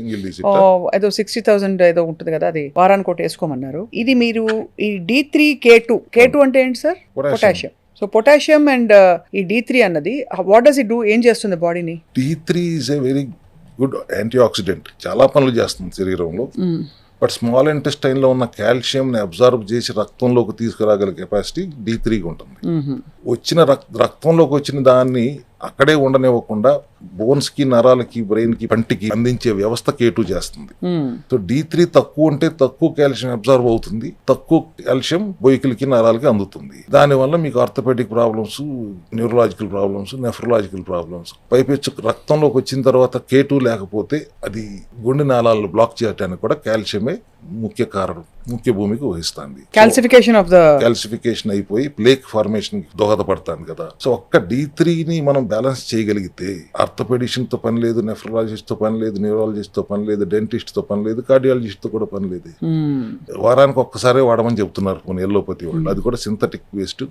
ఏదో 60,000 ఏదో ఉంటుంది కదా, అది వారానికి ఒకటి వేసుకోమన్నారు. ఇది మీరు ఈ D3 K2 అంటే ఏంటి sir? Potassium. So potassium and ఈ D3 అన్నది వాట్ డస్ ఇట్ డూ? ఏం చేస్తుంది బాడీని? D3 is a very good anti oxidant. చాలా పనులు చేస్తుంది శరీరంలో. బట్ స్మాల్ ఇంటెస్టైన్ లో ఉన్న కాల్షియం ని అబ్జర్వ్ చేసి రక్తంలోకి తీసుకురాగల కెపాసిటీ D3కి ఉంటుంది. వచ్చిన రక్తంలోకి వచ్చిన దాన్ని అక్కడే ఉండనివ్వకుండా బోన్స్ కి, నరాలకి, బ్రెయిన్ కి, పంటికి అందించే వ్యవస్థ K2 చేస్తుంది. సో D3 తక్కువ ఉంటే తక్కువ కాల్షియం అబ్జర్వ్ అవుతుంది, తక్కువ కాల్షియం బొయ్యికలకి, నరాలకి అందుతుంది. దానివల్ల మీకు orthopaedic problems, neurological problems, nephrological problems. పైపెచ్చు రక్తంలోకి వచ్చిన తర్వాత K2 లేకపోతే అది గుండె నాళాలను బ్లాక్ చేయడానికి కూడా కాల్షియమే ముఖ్య కారణం, ముఖ్య భూమికి వహిస్తుంది. కాల్సిఫికేషన్ అయిపోయి ప్లేక్ ఫార్మేషన్ దోహదపడుతుంది కదా. సో ఒక్క D3ని మనం బ్యాలెన్స్ చేయగలిగితే ఆర్థోపెడిషన్ తో పని లేదు, నెఫ్రాలజిస్ట్ తో పని లేదు, న్యూరాలజిస్ట్ తో పని లేదు, డెంటిస్ట్ తో పని లేదు, కార్డియాలజిస్ట్ తో కూడా పని లేదు. వారానికి ఒక్కసారే వాడమని చెప్తున్నారు కొన్ని ఎల్లోపతి వాళ్ళు. అది కూడా సింథటిక్ వేస్ట్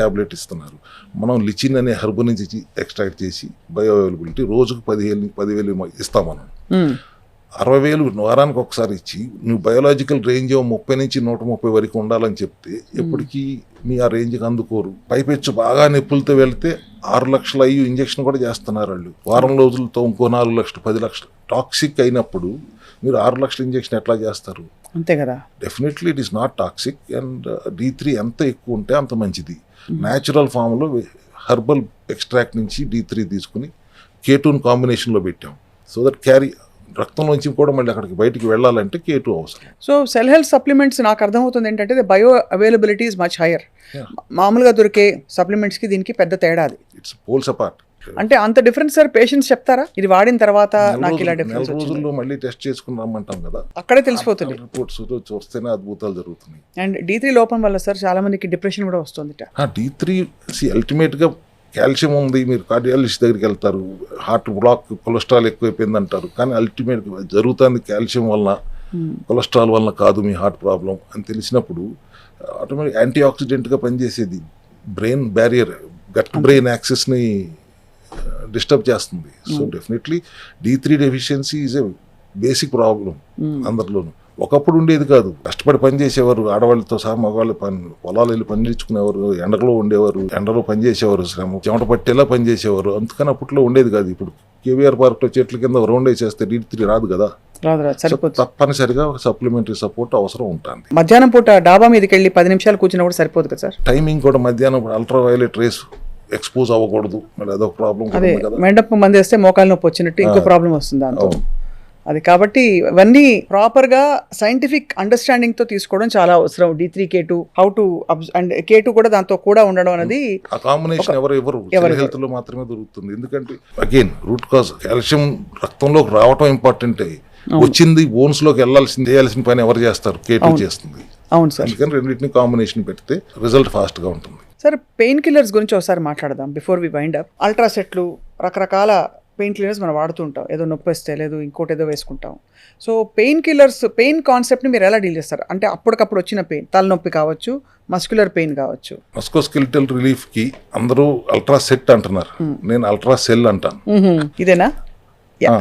టాబ్లెట్ ఇస్తున్నారు. మనం లిచిన్ అనే హెర్బ్ నుంచి ఎక్స్ట్రాక్ట్ చేసి బయో అవైలబిలిటీ రోజుకు 10,000 ఇస్తాం మనం. 60,000 వారానికి ఒకసారి ఇచ్చి నువ్వు బయోలాజికల్ రేంజ్ 30 నుంచి 130 వరకు ఉండాలని చెప్తే ఎప్పటికీ మీ ఆ రేంజ్కి అందుకోరు. పైపెచ్చు బాగా నొప్పులతో వెళ్తే 6 లక్షల ఇంజక్షన్ కూడా చేస్తున్నారు వాళ్ళు. వారం రోజులతో ఇంకో 4 లక్షలు, 10 లక్షలు టాక్సిక్ అయినప్పుడు మీరు 6 లక్షల ఇంజెక్షన్ ఎట్లా చేస్తారు? అంతే కదా. Definitely it is not toxic. And D3 ఎంత ఎక్కువ ఉంటే అంత మంచిది. న్యాచురల్ ఫామ్లో హెర్బల్ ఎక్స్ట్రాక్ట్ నుంచి D3 తీసుకుని K2 కాంబినేషన్లో పెట్టాం. సో దట్ క్యారీ రక్తంలోంచి కూడా మళ్ళీ అక్కడికి బయటికి వెళ్ళాలంటే K2 అవసరం. సో సెల్ హెల్త్ సప్లిమెంట్స్ నాకు అర్థమవుతుంది ఏంటంటే bioavailability is much higher. మామూలుగా దొరికే సప్లిమెంట్స్కి దీనికి పెద్ద తేడా అది. It's poles apart. అంటే అంత డిఫరెన్స్ సార్ పేషెంట్స్ చెప్తారా ఇది వాడిన తర్వాత నాకు ఇలా డిఫరెన్స్ నెల రోజుల్లో మళ్ళీ టెస్ట్ చేసుకుని రమ్మంటాం కదా, అక్కడే తెలిసిపోతుంది. రిపోర్ట్స్ చూస్తేనే అద్భుతాలు జరుగుతున్నాయి. అండ్ D3 లోపం వల్ల సార్ చాలా మందికి డిప్రెషన్ కూడా వస్తుంది. D3 అల్టిమేట్గా కాల్షియం ఉంది, మీరు కార్డియాలజిస్ట్ దగ్గరికి వెళ్తారు, హార్ట్ బ్లాక్, కొలెస్ట్రాల్ ఎక్కువైపోయింది అంటారు, కానీ అల్టిమేట్గా జరుగుతుంది కాల్షియం వలన, కొలెస్ట్రాల్ వలన కాదు మీ హార్ట్ ప్రాబ్లం అని తెలిసినప్పుడు ఆటోమేటిక్ యాంటీ ఆక్సిడెంట్గా పనిచేసేది బ్రెయిన్ బ్యారియర్, గట్ బ్రెయిన్ యాక్సెస్ని డిస్టర్బ్ చేస్తుంది. So definitely D3 deficiency is a basic problem అందరిలోనూ. ఒకప్పుడు ఉండేది కాదు, కష్టపడి పని చేసేవారు, ఆడవాళ్ళతో సహా మగవాళ్ళు పొలాలు వెళ్ళి పని నేర్చుకునేవారు, ఎండలో ఉండేవారు, ఎండలో పని చేసేవారు, శ్రమ చెమట పట్టేలా పని చేసేవారు. అందుకని అప్పట్లో ఉండేది కాదు. ఇప్పుడు KVR పార్క్లో చెట్ల కింద రౌండ్ వేసేస్తే D3 రాదు కదా, తప్పనిసరిగా సప్లిమెంటరీ సపోర్ట్ అవసరం ఉంటుంది. మధ్యాహ్నం పూట డాబా మీదకి వెళ్ళి 10 నిమిషాలు కూర్చున్నా కూడా సరిపోదు కదా సార్. టైమింగ్ కూడా మధ్యాహ్నం అల్ట్రా వైలెట్ రేస్ ఎక్స్పోజ్ అవ్వకూడదు, మళ్ళీ అదొక ప్రాబ్లం. అదే మెండప్ మంది వేస్తే మోకాలు నొప్పి వచ్చినట్టు ఇంకో ప్రాబ్లం వస్తుంది దాంతో. అది కాబట్టి ఇవన్నీ ప్రాపర్ గా సైంటిఫిక్ అండర్స్టాండింగ్ తో తీసుకోవడం చాలా అవసరం. D3 K2 how to and K2 కూడా దాంతో కూడా ఉండడం అనేది ఆ కాంబినేషన్ ఎవరు హెల్త్ లో మాత్రమే దొరుకుతుంది. ఎందుకంటే అగైన్ రూట్ కాజ్ కాల్షియం రక్తంలోకి రావటం ఇంపార్టెంట్. వచ్చింది బోన్స్ లోకి చేయాల్సిన పని ఎవరు చేస్తారు? K2 చేస్తుంది. అవును సార్. అందుకని రెండింటిని కాంబినేషన్ పెడితే రిజల్ట్ ఫాస్ట్ గా ఉంటుంది. సార్ పెయిన్ కిల్లర్స్ గురించి ఒకసారి మాట్లాడదాం బిఫోర్ వి వైండ్ అప్. అల్ట్రాసెట్లు, రకరకాల పెయిన్ కిల్లర్స్ మనం వాడుతుంటాం. ఏదో నొప్పి వస్తే లేదు ఇంకోటి ఏదో వేసుకుంటాం. సో పెయిన్ కిల్లర్స్, పెయిన్ కాన్సెప్ట్ని మీరు ఎలా డీల్ చేస్తారు? అంటే అప్పటికప్పుడు వచ్చిన పెయిన్, తలనొప్పి కావచ్చు, మస్క్యులర్ పెయిన్ కావచ్చు. మస్కోస్కెలిటల్ రిలీఫ్ కి అందరూ అల్ట్రాసెట్ అంటున్నారు, నేను అల్ట్రాసెల్ అంటాను. ఇదేనా?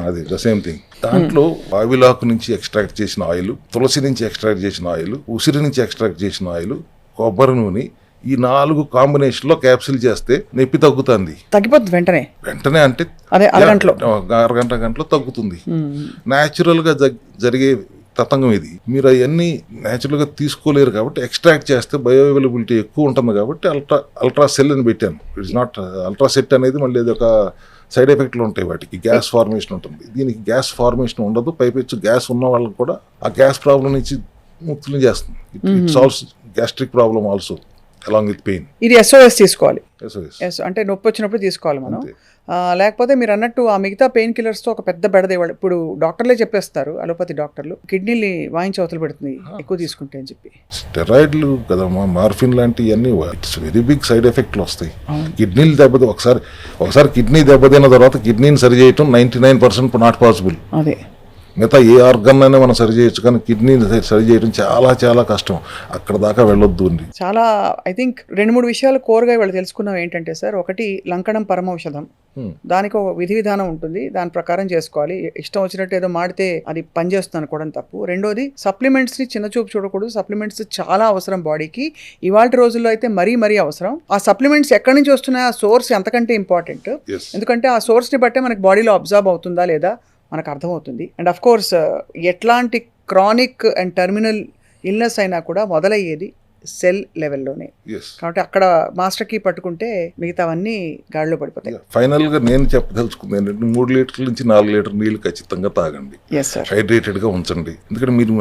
అది ద సేమ్ థింగ్. దాంట్లో వావిలాకు నుంచి ఎక్స్ట్రాక్ట్ చేసిన ఆయిల్, తులసి నుంచి ఎక్స్ట్రాక్ట్ చేసిన ఆయిల్, ఉసిరి నుంచి ఎక్స్ట్రాక్ట్ చేసిన ఆయిల్, కొబ్బరి నూనె, ఈ 4 కాంబినేషన్లో క్యాప్సిల్ చేస్తే నొప్పి తగ్గుతుంది. తగ్గిపోతుంది వెంటనే అంటే అరగంటలో తగ్గుతుంది. న్యాచురల్గా జరిగే తతంగం ఇది. మీరు అవన్నీ న్యాచురల్గా తీసుకోలేరు కాబట్టి ఎక్స్ట్రాక్ట్ చేస్తే బయో అవైలబిలిటీ ఎక్కువ ఉంటుంది కాబట్టి అల్ట్రాసెల్ అని పెట్టాను. ఇట్స్ నాట్ అల్ట్రాసెట్ అనేది మళ్ళీ అది ఒక సైడ్ ఎఫెక్ట్లు ఉంటాయి, వాటికి గ్యాస్ ఫార్మేషన్ ఉంటుంది. దీనికి గ్యాస్ ఫార్మేషన్ ఉండదు, పైపెచ్చు గ్యాస్ ఉన్న వాళ్ళకి కూడా ఆ గ్యాస్ ప్రాబ్లం నుంచి ముక్తులు చేస్తుంది. It solves gastric problem also along with pain. ఇది SOS తీసుకోవాలి. అంటే నొప్పి వచ్చినప్పుడు తీసుకోవాలి మనం. లేకపోతే మీరు అన్నట్టు ఆ మిగతా పెయిన్ కిల్లర్స్తో ఒక పెద్ద బెడదేవాళ్ళు. ఇప్పుడు డాక్టర్లే చెప్పేస్తారు, అలోపతి డాక్టర్లు, కిడ్నీని వాయించి అవతలు పెడుతుంది ఎక్కువ తీసుకుంటే అని చెప్పి. స్టెరాయిడ్లు కదమ్మా, మార్ఫిన్ లాంటివన్నీ ఇట్స్ వెరీ బిగ్ సైడ్ ఎఫెక్ట్లు వస్తాయి. కిడ్నీలు దెబ్బతి ఒకసారి కిడ్నీ దెబ్బతిన్న తర్వాత కిడ్నీని సరి చేయటం 99% నాట్ పాసిబుల్. అదే మిగతా ఏ ఆర్గన్ అయినా మనం సరి చేయొచ్చు, కానీ కిడ్నీని సరి చేయడం చాలా చాలా కష్టం. అక్కడ దాకా వెళ్ళొద్దు అండి. చాలా ఐ థింక్ 2-3 విషయాలు కోరగా వాళ్ళు తెలుసుకున్నాం. ఏంటంటే సార్, ఒకటి లంకణం పరమౌషధం, దానికి ఒక విధి విధానం ఉంటుంది, దాని ప్రకారం చేసుకోవాలి. ఇష్టం వచ్చినట్టు ఏదో మాడితే అది పనిచేస్తుంది అనుకోవడం తప్పు. రెండోది సప్లిమెంట్స్ ని చిన్న చూపు చూడకూడదు. సప్లిమెంట్స్ చాలా అవసరం బాడీకి. ఇవాళ రోజుల్లో అయితే మరీ అవసరం. ఆ సప్లిమెంట్స్ ఎక్కడి నుంచి వస్తున్నాయి, ఆ సోర్స్ ఎంతకంటే ఇంపార్టెంట్. ఎందుకంటే ఆ సోర్స్ ని బట్టే మనకి బాడీలో అబ్జర్వ్ అవుతుందా లేదా మనకు అర్థమవుతుంది. అండ్ అఫ్ కోర్స్ ఎట్లాంటి క్రానిక్ అండ్ టర్మినల్ ఇల్నెస్ అయినా కూడా మొదలయ్యేది సెల్ లెవెల్లోనే. కాబట్టి అక్కడ మాస్టర్ కీ పట్టుకుంటే మిగతావన్నీ గాడిలో పడిపోతాయి. ఫైనల్ గా నేను చెప్పదలుచుకుంది ఏంటంటే 3 లీటర్ల నుంచి 4 లీటర్ నీళ్ళు ఖచ్చితంగా తాగండి. హైడ్రేటెడ్ గా ఉంచండి. ఎందుకంటే మీరు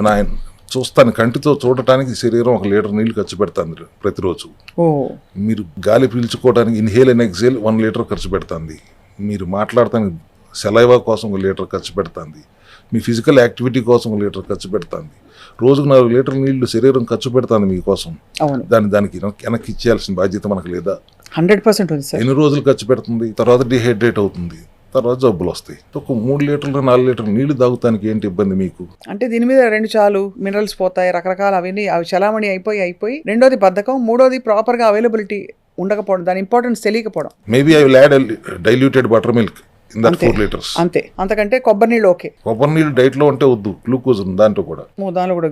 చూస్తాను, కంటితో చూడటానికి శరీరం 1 లీటర్ నీళ్లు ఖర్చు పెడుతుంది ప్రతిరోజు. మీరు గాలి పీల్చుకోవడానికి ఇన్హేల్ అండ్ ఎక్సేల్ 1 లీటర్ ఖర్చు పెడుతుంది. మీరు మాట్లాడటానికి సెలైవా కోసం 1 లీటర్ ఖర్చు పెడుతుంది. మీ ఫిజికల్ యాక్టివిటీ కోసం 1 లీటర్ ఖర్చు పెడుతుంది. రోజుకు 4 లీటర్ల నీళ్లు శరీరం ఖర్చు పెడుతుంది మీకోసం. దానికి వెనక్కి ఇచ్చేయాల్సిన బాధ్యత మనకు లేదా? 100% ఉంది సార్. ఎన్ని రోజులు ఖర్చు పెడుతుంది, తర్వాత డిహైడ్రేట్ అవుతుంది, తర్వాత జబ్బులు వస్తాయి. ఒక 3 లీటర్లు 4 లీటర్లు నీళ్లు తాగుతానికి ఏంటి ఇబ్బంది మీకు? అంటే దీని మీద 2 చాలు, మినరల్స్ పోతాయి, రకరకాల అవి చలామణి అయిపోయి. రెండోది బద్ధకం, మూడోది ప్రాపర్ గా అవైలబిలిటీ ఉండకపోవడం, దాని ఇంపార్టెన్స్ తెలియకపోవడం. Maybe I will add diluted butter milk in that 4 liters. అంతే, అంతకంటే కొబ్బరి నీళ్ళు ఓకే. కొబ్బరి నీళ్ళు డైట్ లో ఉంటే వద్దు, గ్లూకోజ్ దాంట్లో కూడా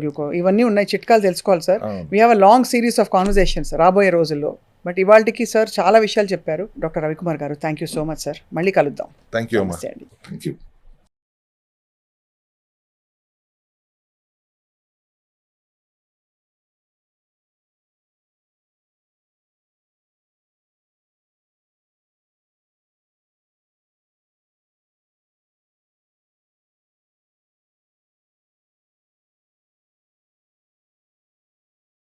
గ్లూకోజ్. ఇవన్నీ ఉన్నాయి, చిట్కాలు తెలుసుకోవాలి sir. We have a long series of conversations రాబోయే రోజుల్లో. బట్ ఇవాళకి సార్ చాలా విషయాలు చెప్పారు డాక్టర్ రవికుమార్ గారు. Thank you so much sir. మళ్ళీ కలుద్దాం. Thank you.